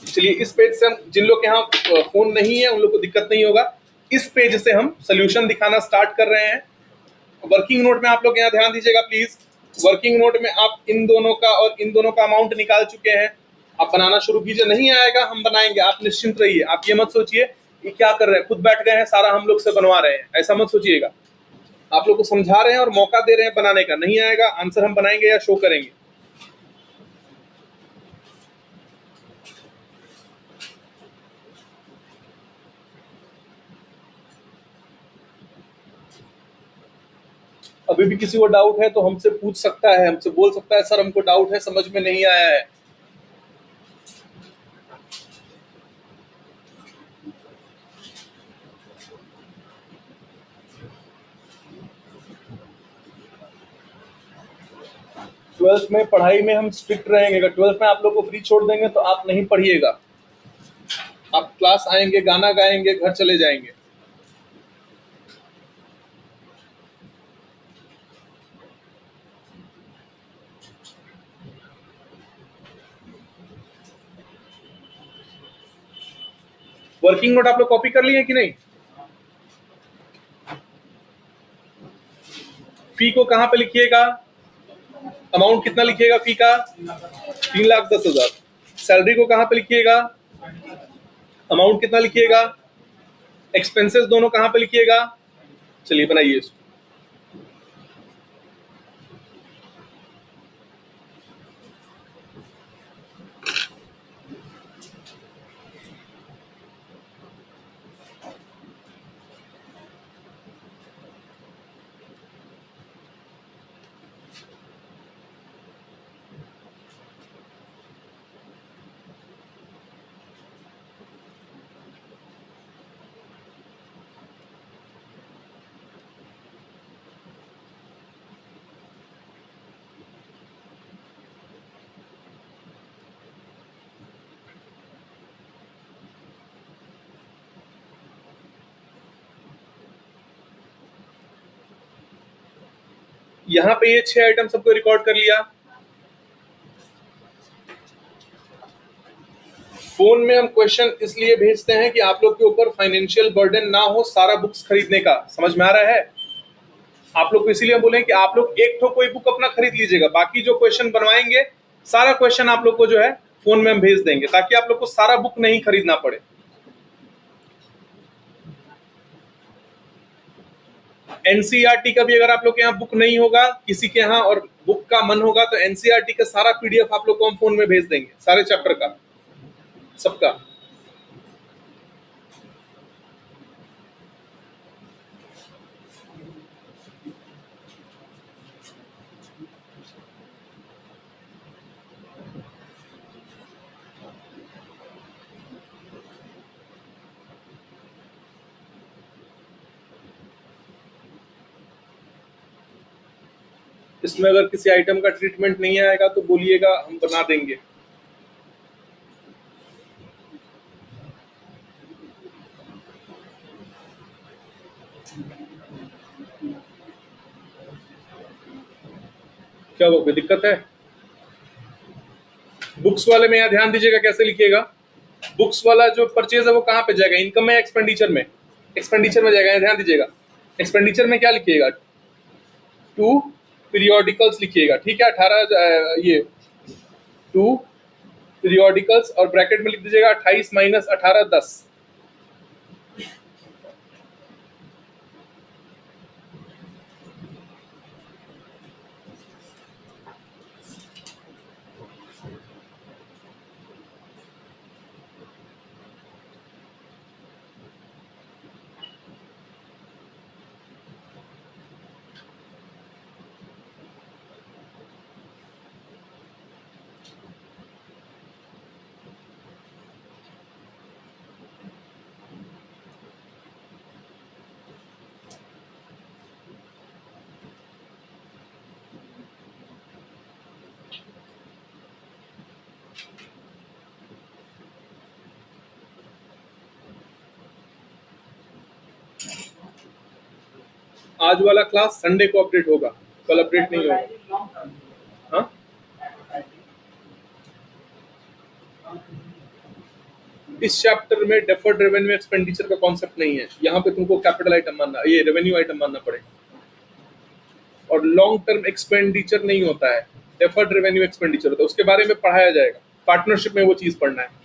चलिए इस पेज से हम, जिन लोग के यहाँ फोन नहीं है उन लोग को दिक्कत नहीं होगा, इस पेज से हम सोल्यूशन दिखाना स्टार्ट कर रहे हैं। वर्किंग नोट में आप लोग यहाँ ध्यान दीजिएगा प्लीज। वर्किंग नोट में आप इन दोनों का और इन दोनों का अमाउंट निकाल चुके हैं। आप बनाना शुरू कीजिए। नहीं आएगा हम बनाएंगे, आप निश्चिंत रहिए। आप ये मत सोचिए ये क्या कर रहे हैं, खुद बैठ गए हैं सारा हम लोग से बनवा रहे हैं, ऐसा मत सोचिएगा। आप लोग को समझा रहे हैं और मौका दे रहे हैं बनाने का। नहीं आएगा, आंसर हम बनाएंगे या शो करेंगे। अभी भी किसी को डाउट है तो हमसे पूछ सकता है, हमसे बोल सकता है, सर हमको डाउट है, समझ में नहीं आया है। ट्वेल्थ में पढ़ाई में हम स्ट्रिक्ट रहेंगे। अगर ट्वेल्थ में आप लोग को फ्री छोड़ देंगे तो आप नहीं पढ़िएगा, आप क्लास आएंगे, गाना गाएंगे, घर चले जाएंगे। वर्किंग नोट आप लोग कॉपी कर लिए कि नहीं? फी को कहां पे लिखिएगा? अमाउंट कितना लिखिएगा फी का? 3,10,000। सैलरी को कहां पे लिखिएगा? अमाउंट कितना लिखिएगा? एक्सपेंसेस दोनों कहां पे लिखिएगा? चलिए बनाइए इसको। यहाँ पे ये 6 आइटम सबको रिकॉर्ड कर लिया। फोन में हम क्वेश्चन इसलिए भेजते हैं कि आप लोग के ऊपर फाइनेंशियल बर्डन ना हो सारा बुक्स खरीदने का। समझ में आ रहा है? आप लोग को इसीलिए बोले कि आप लोग एक तो कोई बुक अपना खरीद लीजिएगा, बाकी जो क्वेश्चन बनवाएंगे सारा क्वेश्चन आप लोग को जो है फोन में हम भेज देंगे, ताकि आप लोग को सारा बुक नहीं खरीदना पड़े। एनसीईआरटी का भी अगर आप लोग के यहाँ बुक नहीं होगा किसी के यहाँ और बुक का मन होगा तो एनसीईआरटी का सारा पीडीएफ आप लोग को हम फोन में भेज देंगे, सारे चैप्टर का, सबका। इसमें अगर किसी आइटम का ट्रीटमेंट नहीं आएगा तो बोलिएगा, हम बना देंगे। क्या वो कोई दिक्कत है? बुक्स वाले में यहाँ ध्यान दीजिएगा कैसे लिखिएगा। बुक्स वाला जो परचेज है वो कहाँ पे जाएगा, इनकम में, एक्सपेंडिचर में? एक्सपेंडिचर में जाएगा, ध्यान दीजिएगा। एक्सपेंडिचर में क्या लिखिएगा? 2 पीरियोडिकल्स लिखिएगा, ठीक है। 18 ये 2 पीरियोडिकल्स और ब्रैकेट में लिख दीजिएगा 28 माइनस 18 10। आज वाला क्लास संडे को अपडेट होगा, कल अपडेट नहीं होगा। हाँ, इस चैप्टर में डेफर्ड रेवेन्यू एक्सपेंडिचर का कॉन्सेप्ट नहीं है। यहाँ पे तुमको कैपिटल आइटम मानना, ये रेवेन्यू आइटम मानना पड़ेगा। और लॉन्ग टर्म एक्सपेंडिचर नहीं होता है, डेफर्ड रेवेन्यू एक्सपेंडिचर होता है, उसके बारे में पढ़ाया जाएगा। पार्टनरशिप में वो चीज पढ़ना है।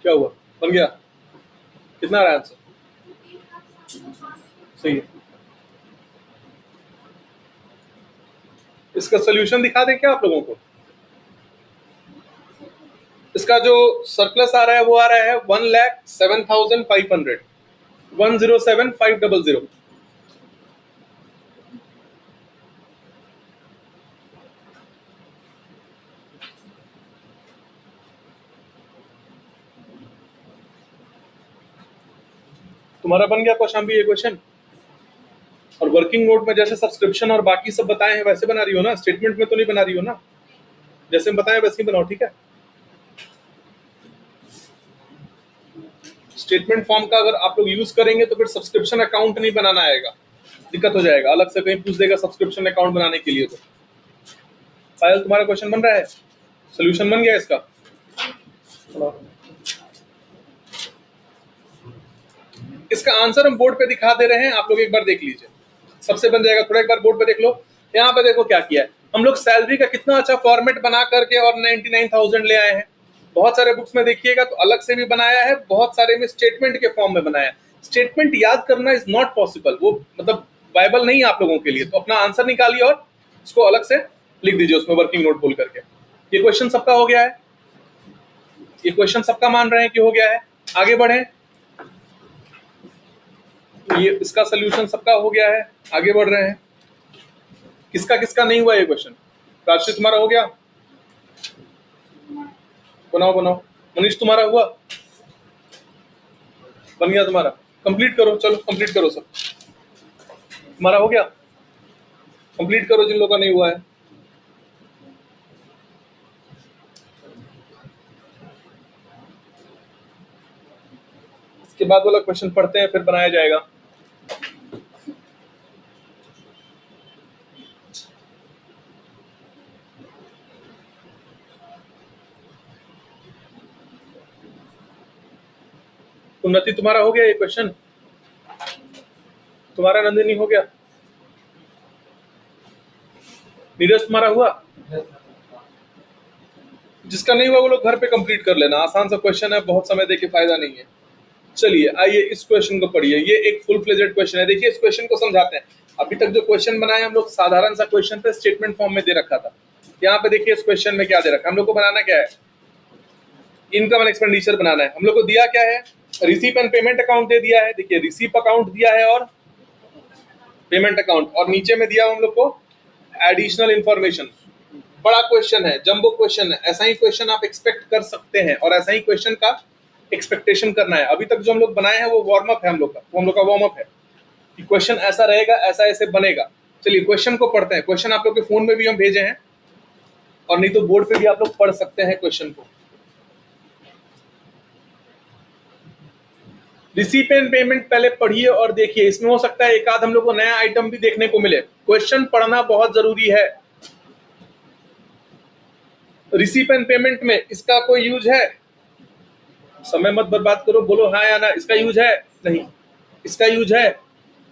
क्या हुआ, बन गया? कितना रहा आंसर? सही है। इसका सोल्यूशन दिखा दें क्या आप लोगों को? इसका जो सरप्लस आ रहा है वो आ रहा है 1,07,500, 107,500। तुम्हारा बन गया कौशाम्बी ये क्वेश्चन? और वर्किंग नोट में जैसे सब्सक्रिप्शन और बाकी सब बताए हैं वैसे बना रही हो ना, स्टेटमेंट में तो नहीं बना रही हो ना? जैसे हम बताए वैसे ही बनाओ, ठीक है। स्टेटमेंट फॉर्म का अगर आप लोग यूज करेंगे तो फिर सब्सक्रिप्शन अकाउंट नहीं बनाना आएगा, दिक्कत हो जाएगा। अलग से कहीं पूछ देगा सब्सक्रिप्शन अकाउंट बनाने के लिए। तो पायल तुम्हारा क्वेश्चन बन रहा है, सोल्यूशन बन गया इसका? इसका आंसर हम बोर्ड पे दिखा दे रहे हैं, आप लोग एक बार देख लीजिए, सबसे बन जाएगा। थोड़ा एक बार बोर्ड पे देख लो। यहाँ पे देखो क्या किया है हम लोग, सैलरी का कितना अच्छा फॉर्मेट बना करके और 99,000 ले आए हैं। बहुत सारे बुक्स में देखिएगा तो अलग से भी बनाया है, बहुत सारे में स्टेटमेंट के फॉर्म में बनाया है। स्टेटमेंट याद करना इज नॉट पॉसिबल, वो मतलब वायबल नहीं है आप लोगों के लिए। तो अपना आंसर निकालिए और उसको अलग से लिख दीजिए उसमें वर्किंग नोट बोल करके। ये क्वेश्चन सबका हो गया है, ये क्वेश्चन सबका मान रहे हैं कि हो गया है। आगे बढ़े, ये इसका सोल्यूशन सबका हो गया है, आगे बढ़ रहे हैं। किसका किसका नहीं हुआ ये क्वेश्चन? राशि तुम्हारा हो गया? बनाओ बनाओ। मनीष तुम्हारा हुआ? बन गया तुम्हारा? कंप्लीट करो, चलो कंप्लीट करो सब। तुम्हारा हो गया? कंप्लीट करो जिन लोगों का नहीं हुआ है। इसके बाद वाला क्वेश्चन पढ़ते हैं, फिर बनाया जाएगा। उन्नति तुम्हारा हो गया ये क्वेश्चन? तुम्हारा नंदिनी हो गया? नीरज तुम्हारा हुआ? जिसका नहीं हुआ वो लोग घर पे कंप्लीट कर लेना, आसान सा क्वेश्चन है, बहुत समय देके फायदा नहीं है। चलिए आइए इस क्वेश्चन को पढ़िए, ये एक फुल फ्लेजेड क्वेश्चन है। देखिए इस क्वेश्चन को समझाते हैं। अभी तक जो क्वेश्चन बनाए हम लोग साधारण सा क्वेश्चन था, स्टेटमेंट फॉर्म में दे रखा था। यहाँ पे देखिए इस क्वेश्चन में क्या दे रखा है, हम लोग को बनाना क्या है, इनकम एंड एक्सपेंडिचर बनाना है। हम लोग को दिया क्या है, रिसीप एंड पेमेंट अकाउंट दे दिया है। देखिए रिसीप अकाउंट दिया है और पेमेंट अकाउंट, और नीचे में दिया हम लोग को एडिशनल इंफॉर्मेशन। बड़ा क्वेश्चन है, जंबो क्वेश्चन है, ऐसा ही क्वेश्चन आप एक्सपेक्ट कर सकते हैं और ऐसा ही क्वेश्चन का एक्सपेक्टेशन करना है। अभी तक जो हम लोग बनाए हैं वो वार्म अप है, हम लोग का वार्म अप है कि क्वेश्चन ऐसा रहेगा, ऐसा ऐसे बनेगा। चलिए क्वेश्चन को पढ़ते हैं। क्वेश्चन आप लोग के फोन में भी हम भेजे हैं और नहीं तो बोर्ड पे भी आप लोग पढ़ सकते हैं क्वेश्चन को। रिसीप एंड पेमेंट पहले पढ़िए और देखिए, इसमें हो सकता है एक आध हम लोग को नया आइटम भी देखने को मिले। क्वेश्चन पढ़ना बहुत जरूरी है। रिसीप एंड पेमेंट में इसका कोई यूज है? समय मत बर्बाद करो, बोलो हाँ या ना। इसका यूज है? नहीं। इसका यूज है?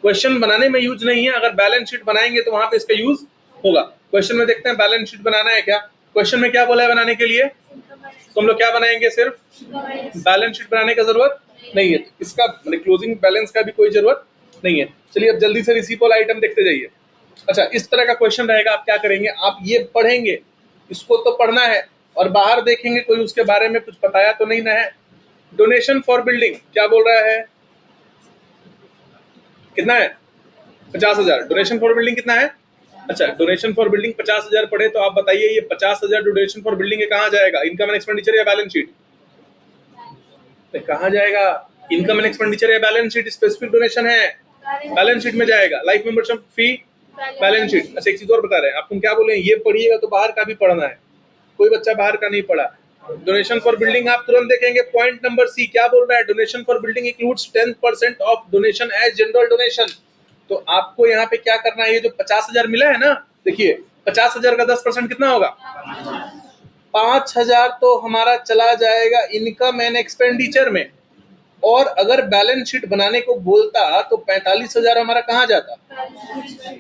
क्वेश्चन बनाने में यूज नहीं है, अगर बैलेंस शीट बनाएंगे तो वहां पे इसका यूज होगा। क्वेश्चन में देखते हैं बैलेंस शीट बनाना है क्या। क्वेश्चन में क्या बोला है बनाने के लिए, तो हम लोग क्या बनाएंगे, सिर्फ बैलेंस शीट बनाने का जरूरत नहीं है। इसका क्लोजिंग बैलेंस का भी कोई जरूरत नहीं है। चलिए अब जल्दी से रिसीप वाला आइटम देखते जाइए। अच्छा इस तरह का क्वेश्चन रहेगा, आप क्या करेंगे, आप ये पढ़ेंगे, इसको तो पढ़ना है और बाहर देखेंगे कोई उसके बारे में कुछ बताया तो नहीं ना है। डोनेशन फॉर बिल्डिंग क्या बोल रहा है, कितना है, 50,000। डोनेशन फॉर बिल्डिंग कितना है? अच्छा डोनेशन फॉर बिल्डिंग 50,000 पढ़े तो आप बताइए ये 50,000 डोनेशन फॉर बिल्डिंग है कहाँ जाएगा, इनकम एंड एक्सपेंडिचर या बैलेंस शीट? कहाँ जाएगा, इनकम एंड एक्सपेंडिचर या बैलेंस शीट? स्पेसिफिक डोनेशन है, बैलेंस शीट में जाएगा। Life membership fee balance sheet. अच्छा एक चीज और बता रहे हैं, आप तुम क्या बोले, ये पढ़िएगा तो बाहर का भी पढ़ना है। कोई बच्चा बाहर का नहीं पढ़ा। डोनेशन फॉर बिल्डिंग आप तुरंत देखेंगे, पॉइंट नंबर सी क्या बोल रहा है, donation for building includes 10% of donation as general donation. तो आपको यहाँ पे क्या करना है, ये जो 50,000 मिला है ना, देखिए 50,000 का 10% कितना होगा, 5,000 तो हमारा चला जाएगा इनकम एंड एक्सपेंडिचर में। और अगर बैलेंस शीट बनाने को बोलता तो 45,000 हमारा कहाँ जाता।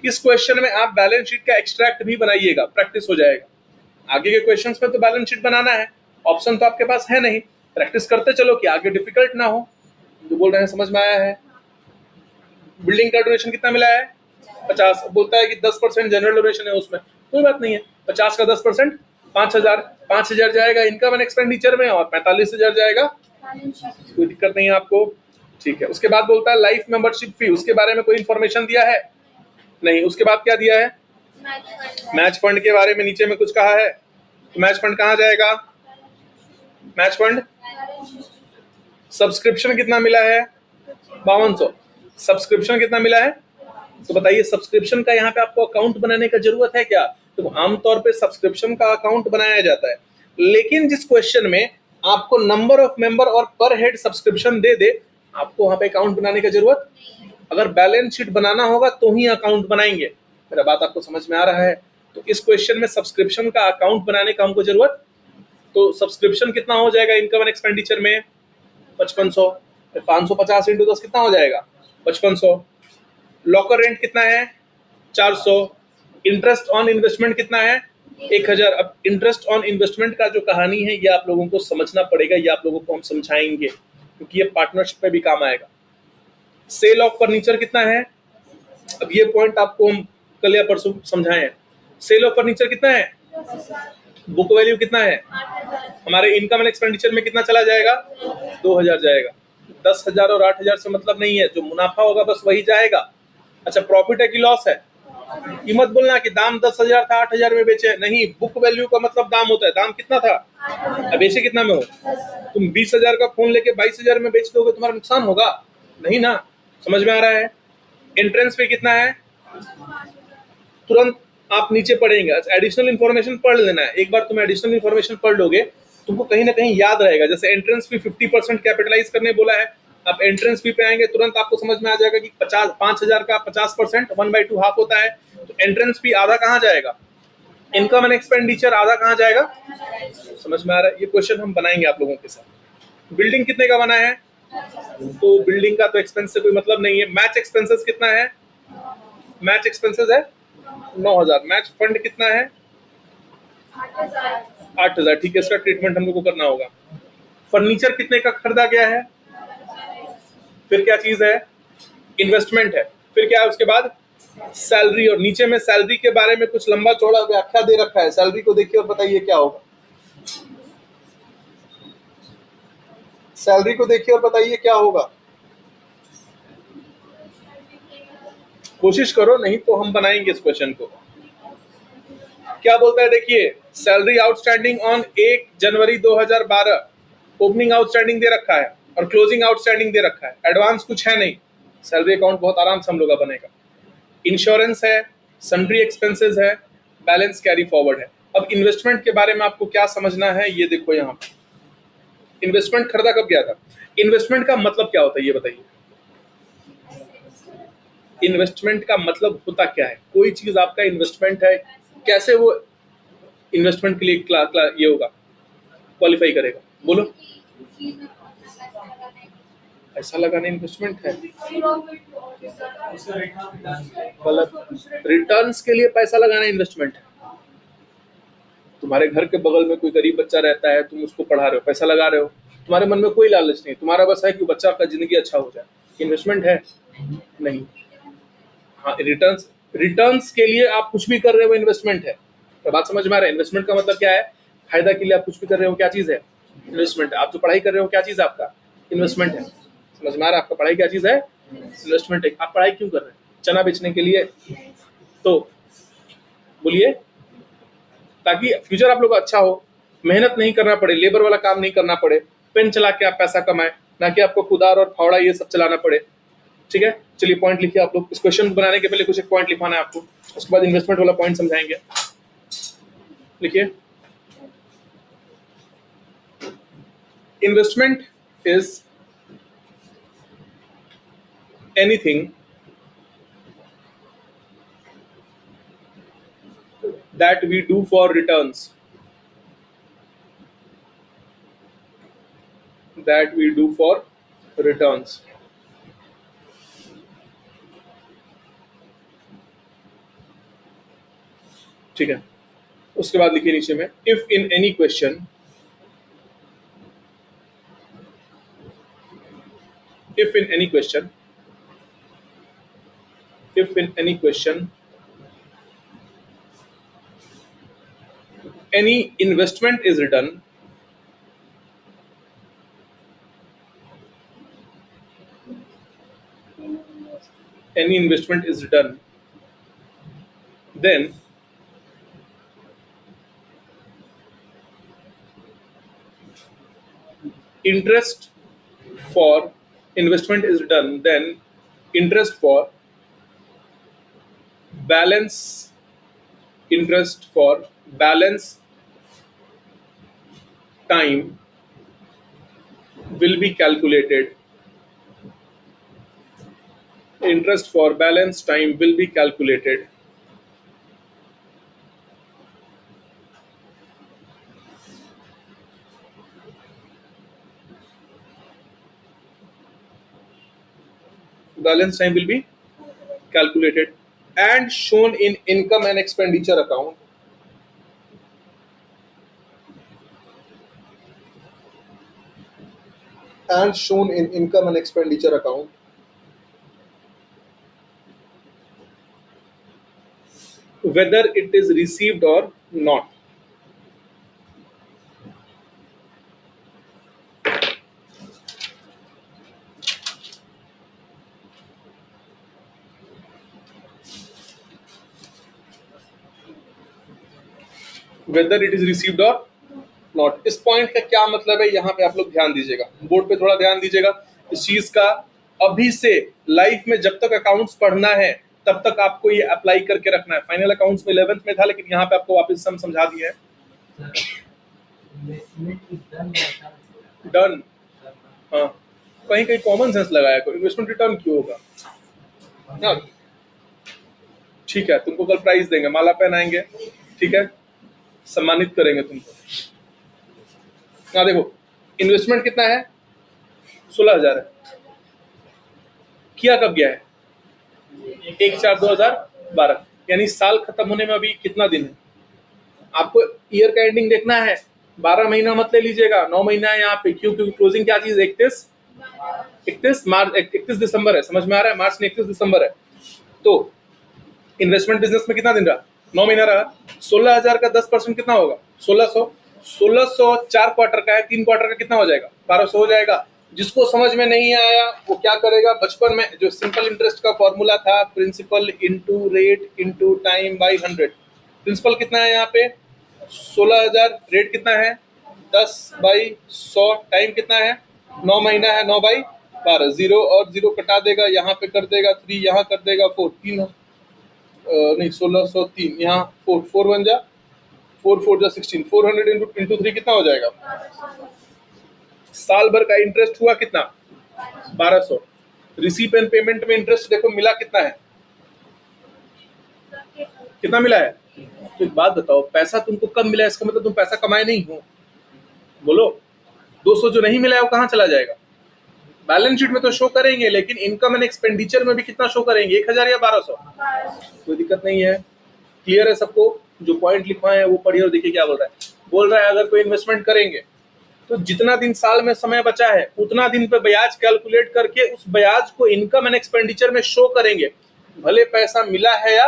इस क्वेश्चन में आप बैलेंस शीट का एक्सट्रैक्ट भी बनाइएगा, प्रैक्टिस हो जाएगा। आगे के क्वेश्चंस में तो बैलेंस शीट बनाना है, ऑप्शन तो आपके पास है नहीं, प्रैक्टिस करते चलो कि आगे डिफिकल्ट ना हो। जो बोल रहे हैं समझ में आया है। बिल्डिंग का डोनेशन कितना मिला है, 50। बोलता है कि 10% जनरल डोनेशन है, उसमें कोई बात नहीं है, 50 का 10% 5,000। 5,000 जाएगा इनकम एंड एक्सपेंडिचर में और 45,000 जाएगा, कोई दिक्कत नहीं है आपको, ठीक है। उसके बाद बोलता है लाइफ मेंबरशिप फी, उसके बारे में कोई इंफॉर्मेशन दिया है नहीं। उसके बाद क्या दिया है, मैच फंड के बारे में नीचे में कुछ कहा है, तो मैच फंड कहाँ जाएगा, मैच फंड। सब्सक्रिप्शन कितना मिला है, 5200। सब्सक्रिप्शन कितना मिला है, तो बताइए सब्सक्रिप्शन का यहाँ पे आपको अकाउंट बनाने का जरूरत है क्या? तो आमतौर पे सब्सक्रिप्शन का अकाउंट बनाया जाता है, लेकिन जिस क्वेश्चन में आपको नंबर ऑफ मेंबर और पर हेड सब्सक्रिप्शन दे दे, आपको वहां पे अकाउंट बनाने का जरूरत। अगर बैलेंस शीट बनाना होगा तो ही अकाउंट बनाएंगे। मेरा बात आपको समझ में आ रहा है? तो इस क्वेश्चन में सब्सक्रिप्शन का अकाउंट बनाने का हमको जरूरत। तो सब्सक्रिप्शन कितना हो जाएगा इनकम एंड एक्सपेंडिचर में, 5500। 550 इंटू 10 कितना हो जाएगा, 5500। लॉकर रेंट कितना है, 400। इंटरेस्ट ऑन इन्वेस्टमेंट कितना है, 1,000। अब इंटरेस्ट ऑन इन्वेस्टमेंट का जो कहानी है ये आप लोगों को समझना पड़ेगा, ये आप लोगों को हम समझाएंगे क्योंकि ये पार्टनरशिप में भी काम आएगा। सेल ऑफ फर्नीचर कितना है, अब ये पॉइंट आपको हम कल या परसों समझाएं। सेल ऑफ फर्नीचर कितना है, बुक वैल्यू कितना है, हमारे इनकम एंड एक्सपेंडिचर में कितना चला जाएगा, 2,000 जाएगा। 10,000 और 8,000 से मतलब नहीं है, जो मुनाफा होगा बस वही जाएगा। अच्छा प्रॉफिट है कि लॉस है, कीमत बोलना कि दाम 10,000 था 8,000 में बेचे, नहीं, बुक वैल्यू का मतलब दाम होता है। दाम कितना था, अब बेचे कितना में हो, तुम 20,000 का फोन लेके 22,000 में बेच दोगे, तुम्हारा नुकसान होगा नहीं ना, समझ में आ रहा है। एंट्रेंस पे कितना है, तुरंत आप नीचे पढ़ेंगे, एडिशनल इन्फॉर्मेशन पढ़ लेना है। एक बार तुम एडिशनल इन्फॉर्मेशन पढ़ लोगे, तुमको कहीं ना कहीं याद रहेगा। जैसे एंट्रेंस फी 50% कैपिटलाइज करने बोला है, आप एंट्रेंस फी पे आएंगे, तुरंत आपको समझ में आ जाएगा कि 5,000 का 50% 1/2 हाफ होता है। तो एंट्रेंस फी आधा कहाँ जाएगा, इनकम एंड एक्सपेंडिचर आधा कहाँ जाएगा। समझ में आ रहा है? ये क्वेश्चन हम बनाएंगे आप लोगों के साथ। बिल्डिंग कितने का बना है, तो बिल्डिंग का तो एक्सपेंस से कोई मतलब नहीं है। मैच एक्सपेंसेस कितना है, मैच एक्सपेंसेस है 9,000। मैच फंड कितना है 8,000। ठीक है, इसका ट्रीटमेंट हम लोग को करना होगा। फर्नीचर कितने का खरीदा गया है, फिर क्या चीज है, इन्वेस्टमेंट है। फिर क्या है उसके बाद, सैलरी। और नीचे में सैलरी के बारे में कुछ लंबा चौड़ा व्याख्या दे रखा है। सैलरी को देखिए और बताइए क्या होगा। सैलरी को देखिए और बताइए क्या होगा। कोशिश करो, नहीं तो हम बनाएंगे इस क्वेश्चन को। क्या बोलता है देखिए, सैलरी आउटस्टैंडिंग ऑन 1 जनवरी 2012। ओपनिंग आउटस्टैंडिंग दे रखा है और क्लोजिंग आउटस्टैंडिंग दे रखा है। एडवांस कुछ है नहीं, सैलरी अकाउंट बहुत आराम से हम लोग का बनेगा। इंश्योरेंस है, सन्ड्री एक्सपेंसेस है, बैलेंस कैरी फॉरवर्ड है। अब इन्वेस्टमेंट के बारे में आपको क्या समझना है, ये देखो यहाँ पे। इन्वेस्टमेंट खरीदा कब गया था, इन्वेस्टमेंट का मतलब क्या होता है ये बताइए। इन्वेस्टमेंट का मतलब होता क्या है, कोई चीज आपका इन्वेस्टमेंट है, कैसे वो इन्वेस्टमेंट के लिए ये होगा, क्वालिफाई करेगा, बोलो। ऐसा लगाना इन्वेस्टमेंट है, गलत। रिटर्न्स के लिए पैसा लगाना इन्वेस्टमेंट है। तुम्हारे घर के बगल में कोई गरीब बच्चा रहता है, तुम उसको पढ़ा रहे हो, पैसा लगा रहे हो, तुम्हारे मन में कोई लालच नहीं, तुम्हारा बस है कि बच्चा का जिंदगी अच्छा हो जाए। इन्वेस्टमेंट है नहीं। हाँ, रिटर्न्स, रिटर्न्स के लिए आप कुछ भी कर रहे हो इन्वेस्टमेंट है। तो बात समझ में आ रहा है, इन्वेस्टमेंट का मतलब क्या है, फायदा के लिए आप कुछ भी कर रहे हो, क्या चीज है, इन्वेस्टमेंट है। आप जो पढ़ाई कर रहे हो क्या चीज है आपका, इन्वेस्टमेंट है। समझ में आ रहा है, आपका पढ़ाई क्या चीज है, इन्वेस्टमेंट है। आप पढ़ाई क्यों कर रहे हैं, चना बेचने के लिए, तो बोलिए, ताकि फ्यूचर आप लोग का अच्छा हो, मेहनत नहीं करना पड़े, लेबर वाला काम नहीं करना पड़े, पेन चला के आप पैसा कमाए, ना कि आपको कुदार और फावड़ा ये सब चलाना पड़े। ठीक है, चलिए पॉइंट लिखिए आप लोग। इस क्वेश्चन को बनाने के पहले कुछ एक पॉइंट लिखवाना है आपको, उसके बाद इन्वेस्टमेंट वाला पॉइंट समझाएंगे। लिखिए, investment is anything that we do for returns, that we do for returns। ठीक है, उसके बाद लिखिए नीचे में, if in any question, if in any question, if in any question any investment is written, any investment is written, then interest for investment is done, then interest for balance, interest for balance time will be calculated, interest for balance time will be calculated, balance time will be calculated and shown in income and expenditure account, and shown in income and expenditure account, whether it is received or not। whether it is received or not। इस point का क्या मतलब है, यहाँ पे आप लोग ध्यान दीजिएगा, बोर्ड पे थोड़ा ध्यान दीजिएगा इस चीज का। अभी से लाइफ में जब तक अकाउंट्स पढ़ना है, तब तक आपको ये अप्लाई करके रखना है। फाइनल अकाउंट्स में 11th में था, लेकिन यहाँ पे आपको वापस हम समझा दिए हैं। डन। हाँ, कहीं कहीं कॉमन सेंस लगाया करो, इन्वेस्टमेंट रिटर्न क्यों होगा ना। ठीक है, तुमको कल प्राइज देंगे, माला पहनाएंगे, ठीक है, सम्मानित करेंगे तुमको। हाँ देखो, इन्वेस्टमेंट कितना है, 16,000 है। किया कब गया है, 1/4/2012, यानी साल खत्म होने में अभी कितना दिन है। आपको ईयर का एंडिंग देखना है, 12 महीना मत ले लीजिएगा, 9 महीना है यहाँ पे। क्यों, क्योंकि क्लोजिंग क्या चीज, 31 मार्च, 31 दिसंबर है। समझ में आ रहा है, मार्च में 31 दिसंबर है। तो इन्वेस्टमेंट बिजनेस में कितना दिन रहा, 9 महीना रहा। 16,000 का 10% कितना होगा, 1600। 1600 4 क्वार्टर का है, 3 क्वार्टर का कितना हो जाएगा, 1200 हो जाएगा। जिसको समझ में नहीं आया वो क्या करेगा, बचपन में जो सिंपल इंटरेस्ट का फॉर्मूला था, principal into rate into time by 100। Principal कितना है यहाँ पे, 16,000, रेट कितना है 10/100, टाइम कितना है 9 महीना है, 9/12, 0 और 0 कटा देगा, यहाँ पे कर देगा 3, यहाँ कर देगा 4, 3 नहीं 1603, यहाँ 4 बन जा, 4 जा 16, 400 इंटू 3 कितना हो जाएगा। साल भर का इंटरेस्ट हुआ कितना, 1200। रिसीप एंड पेमेंट में इंटरेस्ट देखो मिला कितना है, कितना मिला है। तो एक बात बताओ, पैसा तुमको कम मिला है, इसका मतलब तुम पैसा कमाए नहीं हो। बोलो, 200 जो नहीं मिला है वो कहाँ चला जाएगा। बैलेंस शीट में तो शो करेंगे, लेकिन इनकम एंड एक्सपेंडिचर में भी कितना शो करेंगे, 1000 या 1200। कोई दिक्कत नहीं है, क्लियर है सबको। जो पॉइंट लिखवाए हैं वो पढ़िए और देखिए क्या बोल रहा है। बोल रहा है अगर कोई इन्वेस्टमेंट करेंगे तो जितना दिन साल में समय बचा है उतना दिन पे ब्याज कैलकुलेट करके उस ब्याज को इनकम एंड एक्सपेंडिचर में शो करेंगे, भले पैसा मिला है या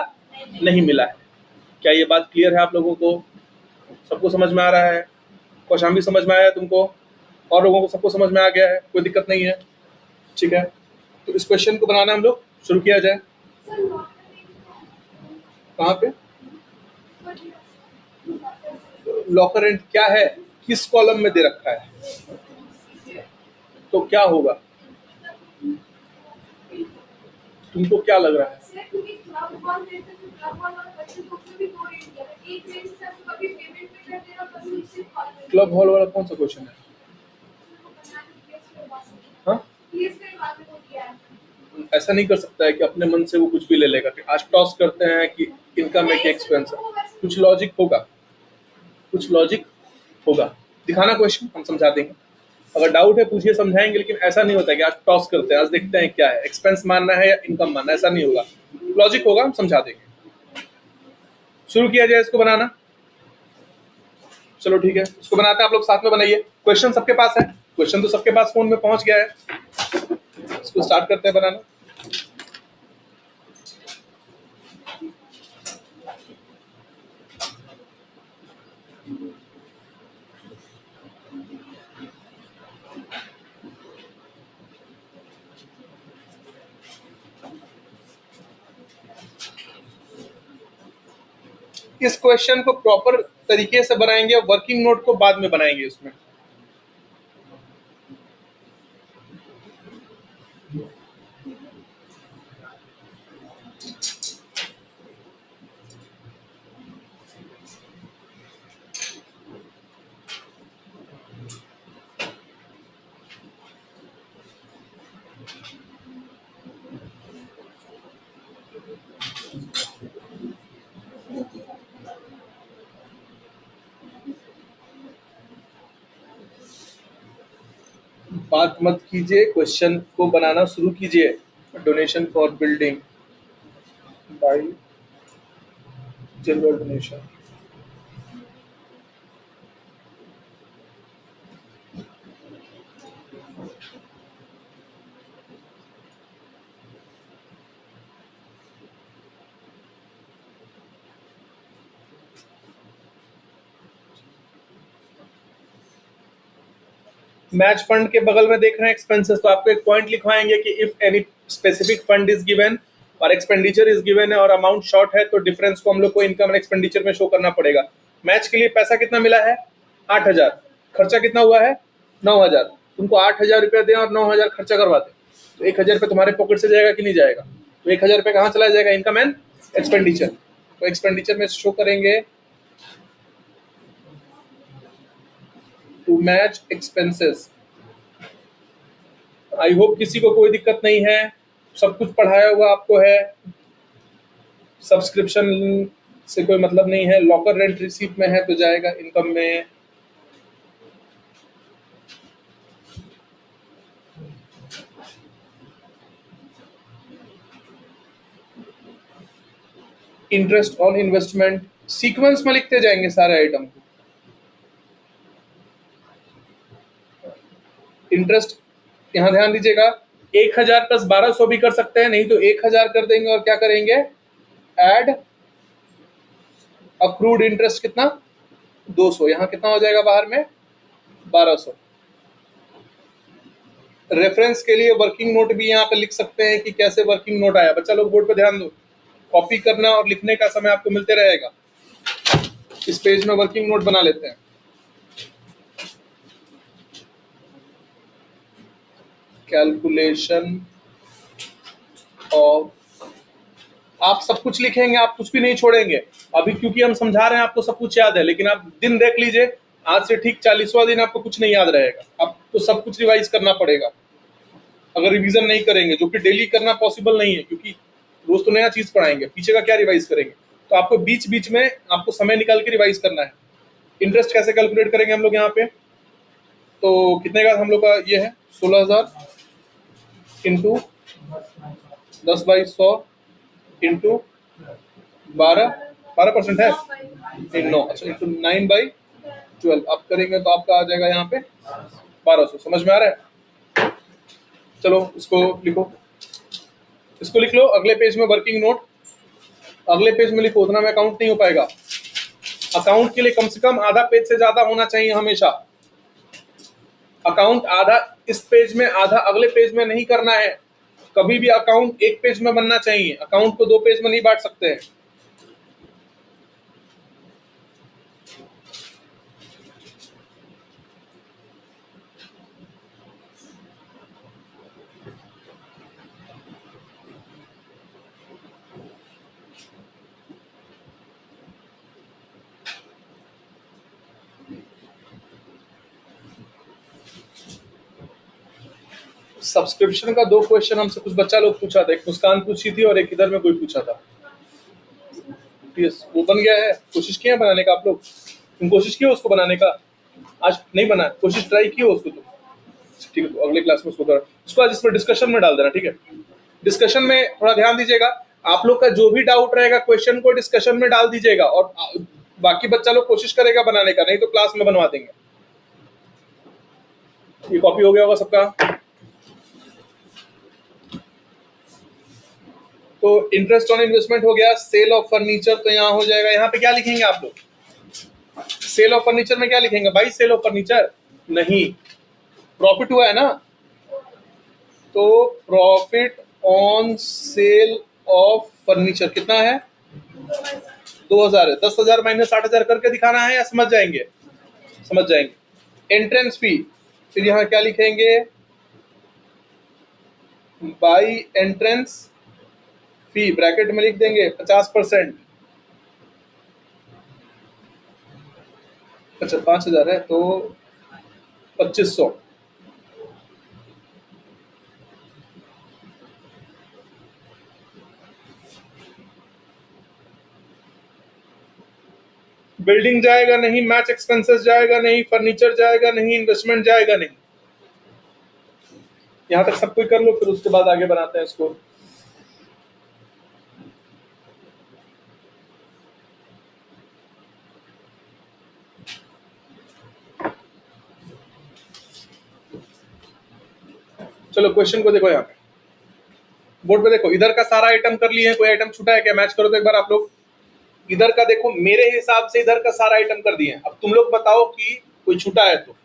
नहीं मिला है। क्या ये बात क्लियर है आप लोगों को, सबको समझ में आ रहा है। कौशाम्बी समझ में आया तुमको, और लोगों को सबको समझ में आ गया है, कोई दिक्कत नहीं है, ठीक है। तो इस क्वेश्चन को बनाना हम लोग शुरू किया जाए। कहाँ पे लॉकर रेंट क्या है, किस कॉलम में दे रखा है, तो क्या होगा, तुमको क्या लग रहा है। क्लब हॉल वाला कौन सा क्वेश्चन है, हाँ? ऐसा नहीं कर सकता है कि अपने मन से वो कुछ भी ले लेगा। आज टॉस करते हैं कि इनकम है कि एक्सपेंस है, कुछ लॉजिक होगा, कुछ लॉजिक होगा। दिखाना क्वेश्चन, हम समझा देंगे। अगर डाउट है पूछिए, समझाएंगे। लेकिन ऐसा नहीं होता कि आज टॉस करते हैं, आज देखते हैं क्या है, एक्सपेंस मानना है या इनकम मानना है, ऐसा नहीं होगा। लॉजिक होगा, हम समझा देंगे। शुरू किया जाए इसको बनाना। चलो ठीक है, इसको बनाते हैं, आप लोग साथ में बनाइए। क्वेश्चन सबके पास है, क्वेश्चन तो सबके पास फोन में पहुंच गया है। इसको स्टार्ट करते हैं बनाना। इस क्वेश्चन को प्रॉपर तरीके से बनाएंगे, वर्किंग नोट को बाद में बनाएंगे इसमें। बात मत कीजिए, क्वेश्चन को बनाना शुरू कीजिए। Donation for building bye general donation. Match fund के बगल में देख रहे हैं एक्सपेंसेस, तो आपको एक पॉइंट लिखवाएंगे कि if any specific fund is given और एक्सपेंडिचर इज गिवन है और अमाउंट शॉर्ट है तो डिफरेंस को हम लोग को इनकम एंड एक्सपेंडिचर में शो करना पड़ेगा। मैच के लिए पैसा कितना मिला है, 8,000, खर्चा कितना हुआ है 9,000। तुमको 8,000 रुपया दें और 9,000 खर्चा करवा दें तो 1,000 रुपया तुम्हारे पॉकेट से जाएगा कि नहीं जाएगा। तो 1000 रुपये कहाँ चला जाएगा? Income and expenditure. तो एक्सपेंडिचर में शो करेंगे to match expenses. I hope किसी को कोई दिक्कत नहीं है, सब कुछ पढ़ाया हुआ आपको है, सब्सक्रिप्शन से कोई मतलब नहीं है, लॉकर रेंट रिसीप्ट में है तो जाएगा इनकम में। इंटरेस्ट ऑन इन्वेस्टमेंट सीक्वेंस में लिखते जाएंगे सारे आइटम को। इंटरेस्ट यहां ध्यान दीजिएगा, 1000 प्लस 1200 भी कर सकते हैं, नहीं तो 1000 कर देंगे और क्या करेंगे? ऐड अक्रूड इंटरेस्ट कितना? 200। यहां कितना हो जाएगा बाहर में? 1200। रेफरेंस के लिए वर्किंग नोट भी यहाँ पे लिख सकते हैं कि कैसे वर्किंग नोट आया। बच्चा लोग बोर्ड पे ध्यान दो, कॉपी करना और लिखने का समय आपको मिलते रहेगा। इस पेज में वर्किंग नोट बना लेते हैं। कैलकुलेशन ऑफ, आप सब कुछ लिखेंगे, आप कुछ भी नहीं छोड़ेंगे अभी, क्योंकि हम समझा रहे हैं आपको सब कुछ याद है, लेकिन आप दिन देख लीजिए, आज से ठीक 40वां दिन आपको कुछ नहीं याद रहेगा। आपको सब कुछ रिवाइज करना पड़ेगा अगर रिवीजन नहीं करेंगे, जो कि डेली करना पॉसिबल नहीं है, क्योंकि रोज तो नया चीज पढ़ाएंगे, पीछे का क्या रिवाइज करेंगे। तो आपको बीच बीच में आपको समय निकाल के रिवाइज करना है। इंटरेस्ट कैसे कैलकुलेट करेंगे हम लोग यहाँ पे? तो कितने का हम लोग का ये है? 16,000 इंटू 10/100 इंटू 12% है, नहीं 9, अच्छा, इंटू 9/12 आप करेंगे तो आपका आ जाएगा यहाँ पे 1200। समझ में आ रहा है? चलो इसको लिखो, इसको लिख लो। अगले पेज में वर्किंग नोट, अगले पेज में लिखो, उतना में अकाउंट नहीं हो पाएगा। अकाउंट के लिए कम से कम आधा पेज से ज्यादा होना चाहिए हमेशा। अकाउंट आधा इस पेज में, आधा अगले पेज में नहीं करना है। कभी भी अकाउंट एक पेज में बनना चाहिए, अकाउंट को 2 पेज में नहीं बांट सकते हैं। सब्सक्रिप्शन का 2 क्वेश्चन हमसे कुछ बच्चा लोग पूछा था, एक मुस्कान पूछी थी और एक इधर में कोई पूछा था। वो बन गया है, कोशिश किया बनाने का आप लोग? तुम कोशिश किए उसको बनाने का? आज नहीं बना, कोशिश ट्राई की हो उसको तुम? ठीक है, तो अगले क्लास में उसको कर, उसको आज इसमें डिस्कशन में डाल देना, ठीक है? डिस्कशन में थोड़ा ध्यान दीजिएगा, आप लोग का जो भी डाउट रहेगा क्वेश्चन को डिस्कशन में डाल दीजिएगा, और बाकी बच्चा लोग कोशिश करेगा बनाने का, नहीं तो क्लास में बनवा देंगे। ये कॉपी हो गया होगा सबका? तो इंटरेस्ट ऑन इन्वेस्टमेंट हो गया। सेल ऑफ फर्नीचर तो यहाँ हो जाएगा, यहाँ पे क्या लिखेंगे आप लोग? सेल ऑफ फर्नीचर में क्या लिखेंगे भाई? सेल ऑफ फर्नीचर नहीं, प्रॉफिट हुआ है ना, तो profit on sale of furniture कितना है? 2000 है। 10,000 माइनस 8,000 करके दिखाना है या समझ जाएंगे? समझ जाएंगे। एंट्रेंस फी, फिर यहाँ क्या लिखेंगे? बाई एंट्रेंस फी, ब्रैकेट में लिख देंगे 50%। अच्छा 5,000 है तो 2500। बिल्डिंग जाएगा नहीं, मैच एक्सपेंसेस जाएगा नहीं, फर्नीचर जाएगा नहीं, इन्वेस्टमेंट जाएगा नहीं। यहां तक सब कुछ कर लो, फिर उसके बाद आगे बनाते हैं इसको। चलो क्वेश्चन को देखो, यहाँ पे बोर्ड पे देखो, इधर का सारा आइटम कर लिए हैं, कोई आइटम छूटा है क्या? मैच करो तो एक बार आप लोग। इधर का देखो, मेरे हिसाब से इधर का सारा आइटम कर दिए हैं। अब तुम लोग बताओ कि कोई छूटा है तो।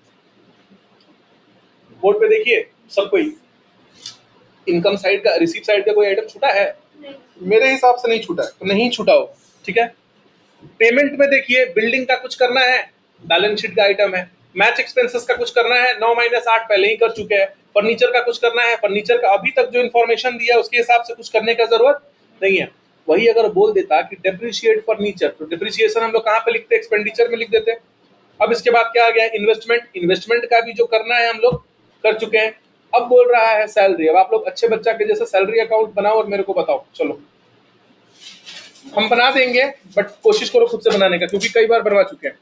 बोर्ड पे देखिए सब कोई, इनकम साइड का, रिसीव साइड का कोई आइटम छूटा है? मेरे हिसाब से नहीं छूटा है, तो नहीं छूटा हो, ठीक है। पेमेंट में देखिए, बिल्डिंग का कुछ करना है, बैलेंस शीट का आइटम है। मैच एक्सपेंसेस का कुछ करना है, 9 - 8 पहले ही कर चुके हैं। फर्नीचर का कुछ करना है, फर्नीचर का अभी तक जो इन्फॉर्मेशन दिया है उसके हिसाब से कुछ करने का जरूरत नहीं है। वही अगर बोल देता कि डेप्रिशिएट फर्नीचर, तो डेप्रिसिएशन हम लोग कहाँ पे लिखते हैं? एक्सपेंडिचर में लिख देते हैं। अब इसके बाद क्या आ गया? इन्वेस्टमेंट। इन्वेस्टमेंट का भी जो करना है हम लोग कर चुके हैं। अब बोल रहा है सैलरी। अब आप लोग अच्छे बच्चा के जैसे सैलरी अकाउंट बनाओ और मेरे को बताओ। चलो हम बना देंगे, बट कोशिश करो खुद से बनाने का, क्योंकि कई बार बनवा चुके हैं।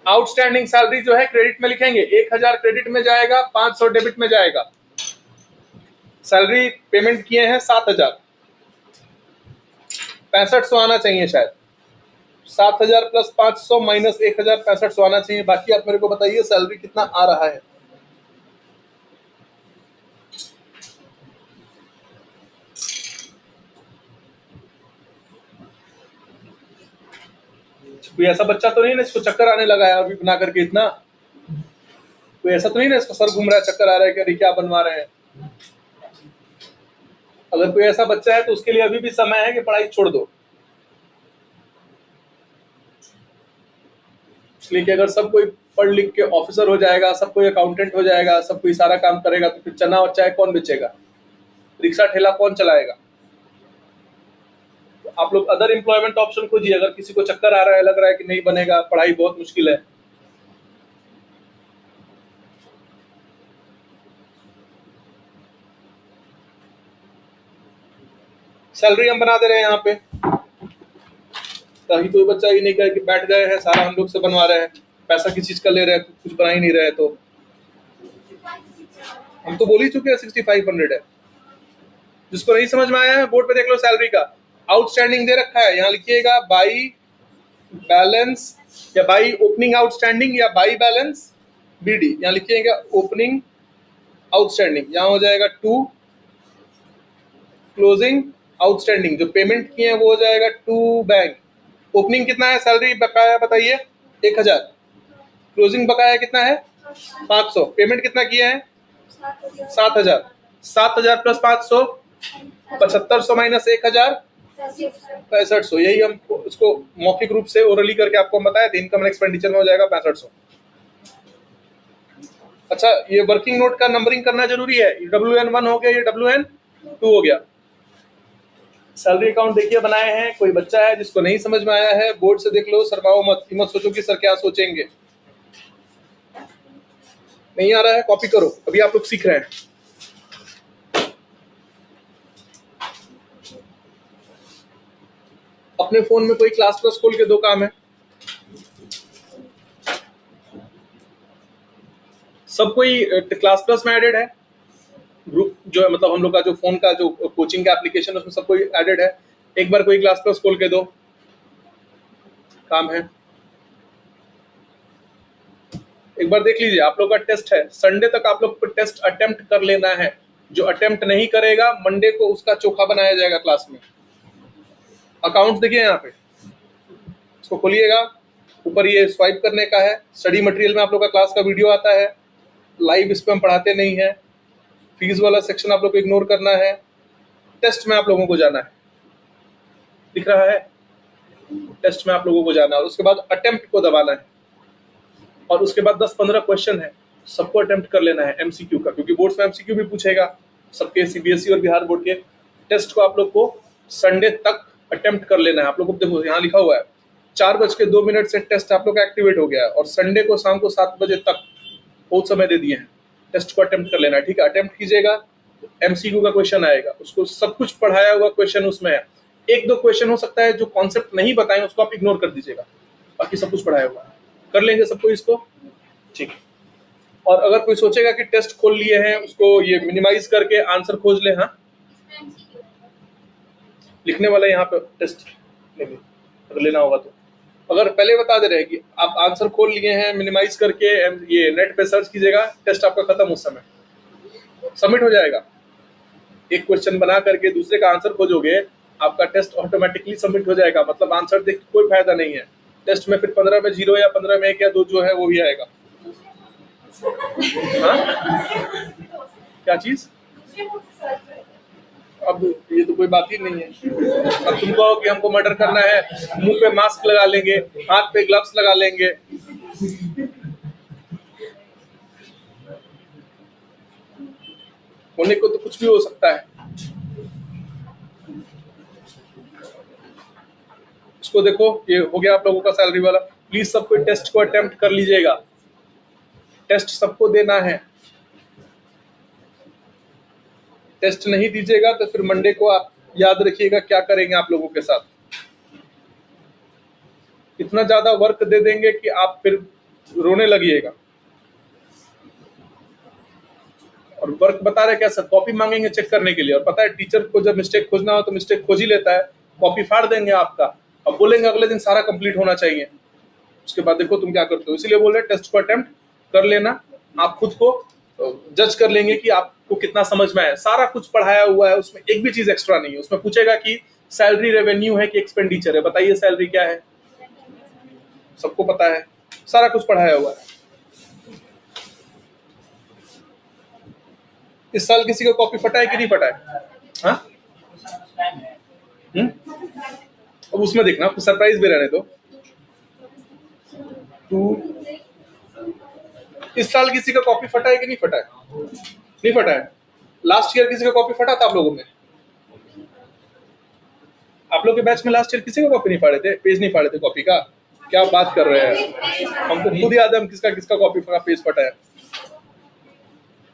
आउटस्टैंडिंग सैलरी जो है क्रेडिट में लिखेंगे, 1000 क्रेडिट में जाएगा, 500 डेबिट में जाएगा। सैलरी पेमेंट किए हैं 7000, 6500 आना चाहिए शायद। 7000 प्लस 500 माइनस 1000, 6500 आना चाहिए। बाकी आप मेरे को बताइए सैलरी कितना आ रहा है। कोई ऐसा बच्चा तो नहीं ना इसको चक्कर आने लगा है अभी बना करके इतना? कोई ऐसा तो नहीं ना इसका सर घूम रहा है, चक्कर आ रहा है कि अरे क्या बनवा रहे हैं? अगर कोई ऐसा बच्चा है तो उसके लिए अभी भी समय है कि पढ़ाई छोड़ दो। इसलिए कि अगर सब कोई पढ़ लिख के ऑफिसर हो जाएगा, सब कोई अकाउंटेंट हो जाएगा, सब कोई सारा काम करेगा, तो फिर चना और चाय कौन बेचेगा? रिक्शा ठेला कौन चलाएगा? तो आप लोग अदर एम्प्लॉयमेंट ऑप्शन खोजिए। अगर किसी को चक्कर आ रहा है, लग रहा है कि नहीं बनेगा, पढ़ाई बहुत मुश्किल है। सैलरी हम बना दे रहे हैं यहाँ पे, ताकि कोई बच्चा ये नहीं कहे कि बैठ गए हैं सारा हम लोग से बनवा रहे हैं, पैसा किस चीज का ले रहे हैं, कुछ बना ही नहीं रहे। तो हम तो बोल ही चुके हैं 6500 है। जिसको नहीं समझ में आया है बोर्ड पे देख लो सैलरी का। आउटस्टैंडिंग दे रखा है, यहाँ लिखिएगा बाई बैलेंस, या बाई ओपनिंग आउटस्टैंडिंग, या बाई बैलेंस बीडी। यहाँ लिखिएगा ओपनिंग आउटस्टैंडिंग, यहाँ हो जाएगा 2 क्लोजिंग आउटस्टैंडिंग। जो पेमेंट किए हैं वो हो जाएगा 2 बैंक। ओपनिंग कितना है सैलरी बकाया बताइए? 1000। क्लोजिंग बकाया कितना है? 500। पेमेंट कितना किए हैं? 7000। 7000 प्लस 500, 7500 माइनस 1000, 6500। यही हम इसको मौखिक रूप से ओरली करके आपको बताया था। इनकम एंड एक्सपेंडिचर में हो जाएगा 6500। अच्छा, ये वर्किंग नोट का नंबरिंग करना जरूरी है। WN1 हो गया, ये WN2 हो गया। सैलरी अकाउंट देखिए बनाए हैं। कोई बच्चा है जिसको नहीं समझ में आया है, बोर्ड से देख लो, शर्माओ मत। मत सोचो कि सर क्या सोचेंगे। नहीं आ रहा है कॉपी करो, अभी आप लोग सीख रहे हैं। अपने फोन में कोई क्लास प्लस खोल के दो, काम है। सब कोई क्लास प्लस में एडेड है। ग्रुप जो है, मतलब हम लोग का जो फोन का जो कोचिंग का एप्लीकेशन है उसमें सब कोई एडेड है। एक बार कोई क्लास प्लस खोल के दो, काम है। एक बार देख लीजिए, आप लोग का टेस्ट है संडे तक, आप लोग को टेस्ट अटेम्प्ट कर लेना है। जो अटेम्प्ट नहीं करेगा मंडे को उसका चोखा बनाया जाएगा क्लास में। अकाउंट देखिए यहाँ पे, इसको खोलिएगा, ऊपर ये स्वाइप करने का है। स्टडी मटेरियल में आप लोग का क्लास का वीडियो आता है, लाइव इस पर हम पढ़ाते नहीं है। फीस वाला सेक्शन आप लोग को इग्नोर करना है। टेस्ट में आप लोगों को जाना है, दिख रहा है? टेस्ट में आप लोगों को जाना है, और उसके बाद अटेम्प्ट को दबाना है। और उसके बाद 10-15 क्वेश्चन है, सबको अटेम्प्ट कर लेना है MCQ का, क्योंकि बोर्ड्स में MCQ भी पूछेगा सबके, CBSE और बिहार बोर्ड के। टेस्ट को आप लोग को संडे तक अटेम्प्ट कर लेना है। आप लोग को देखो यहाँ लिखा हुआ है 4:02 से टेस्ट आप लोग का एक्टिवेट हो गया है, और संडे को शाम को 7 बजे तक बहुत समय दे दिए हैं। टेस्ट को अटेम्प्ट कर लेना है, ठीक है? अटेम्प्ट कीजिएगा, MCQ का क्वेश्चन आएगा, उसको सब कुछ पढ़ाया हुआ क्वेश्चन उसमें है। 1-2 क्वेश्चन हो सकता है जो कॉन्सेप्ट नहीं बताएं, उसको आप इग्नोर कर दीजिएगा, बाकी सब कुछ पढ़ाया हुआ है। कर लेंगे सबको इसको, ठीक। और अगर कोई सोचेगा कि टेस्ट खोल लिए हैं, उसको ये मिनिमाइज करके आंसर खोज ले। हाँ, लिखने वाला यहाँ पे टेस्ट लेंगे अगर लेना होगा तो। अगर पहले बता दे रहे हैं कि आप आंसर खोल लिए हैं, मिनिमाइज करके ये नेट पे सर्च कीजिएगा, टेस्ट आपका खत्म, उस समय सबमिट हो जाएगा। एक क्वेश्चन बना करके दूसरे का आंसर खोजोगे, आपका टेस्ट ऑटोमेटिकली सबमिट हो जाएगा। मतलब आंसर देख कोई फायदा नहीं है। टेस्ट में फिर 15 में 0 या 15 में 1 या 2 जो है वो भी आएगा। हाँ, क्या चीज? अब ये तो कोई बात ही नहीं है। अब तुम कहो कि हमको मर्डर करना है, मुंह पे मास्क लगा लेंगे, हाथ पे ग्लव्स लगा लेंगे, होने को तो कुछ भी हो सकता है। इसको देखो, ये हो गया आप लोगों का सैलरी वाला। प्लीज सबको टेस्ट को अटेम्प्ट कर लीजिएगा, टेस्ट सबको देना है। टेस्ट नहीं दीजिएगा तो फिर मंडे को आप याद रखिएगा क्या करेंगे आप लोगों के साथ। इतना ज्यादा वर्क दे देंगे कि आप फिर रोने लगिएगा। और वर्क बता रहे कैसा, कॉपी मांगेंगे चेक करने के लिए, और पता है टीचर को जब मिस्टेक खोजना हो तो मिस्टेक खोज ही लेता है, कॉपी फाड़ देंगे आपका। अब बोलेंगे अगले दिन सारा कंप्लीट होना चाहिए, उसके बाद देखो तुम क्या करते हो। इसीलिए बोल रहे टेस्ट को अटेम्प्ट कर लेना, आप खुद को जज कर लेंगे कि आपको कितना समझ में आया। सारा कुछ पढ़ाया हुआ है, उसमें एक भी चीज एक्स्ट्रा नहीं है। उसमें पूछेगा कि सैलरी रेवेन्यू है कि एक्सपेंडिचर है, बताइए सैलरी क्या है, सबको पता है, सारा कुछ पढ़ाया हुआ है। इस साल किसी का कॉपी फटा है कि नहीं फटा है? हाँ, अब उसमें देखना, आपको सरप्राइज भी रहने दो। इस साल किसी का कॉपी फटा है कि नहीं फटा है? नहीं फटा है। लास्ट ईयर किसी का कॉपी फटा था आप लोगों में? आप लोग के बैच में लास्ट ईयर किसी का कॉपी नहीं फाड़े थे, पेज नहीं फाड़े थे कॉपी का? क्या बात कर रहे हैं, हमको खुद याद है हम किसका किसका कॉपी का पेज फटा है।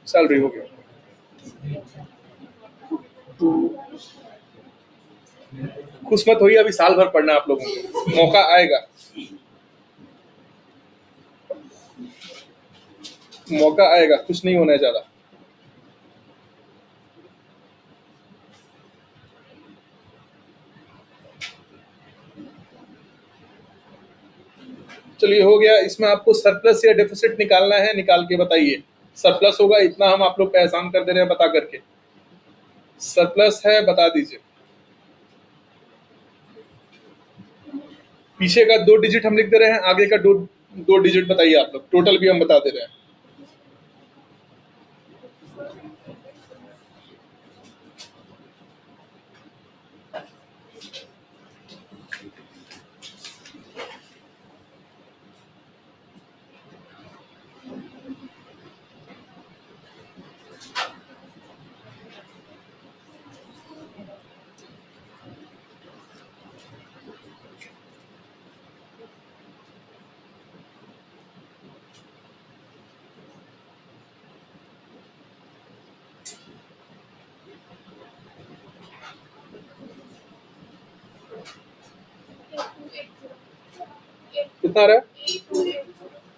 सैलरी हो गया। खुश मत होइए, अभी साल भर पढ़ना आप लोगों को, मौका आएगा, मौका आएगा, खुश नहीं होना है ज्यादा। चलिए हो गया। इसमें आपको सरप्लस या डेफिसिट निकालना है, निकाल के बताइए। सरप्लस होगा इतना, हम आप लोग पे एहसान कर दे रहे हैं बता करके। सरप्लस है बता दीजिए। पीछे का 2 डिजिट हम लिख दे रहे हैं, आगे का दो डिजिट बताइए आप लोग, टोटल भी हम बता दे रहे हैं। कितना आ रहा है?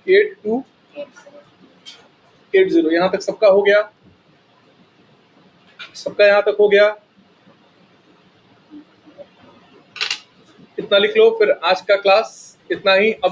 8280। यहाँ तक सबका हो गया, सबका यहाँ तक हो गया। इतना लिख लो, फिर आज का क्लास इतना ही। अब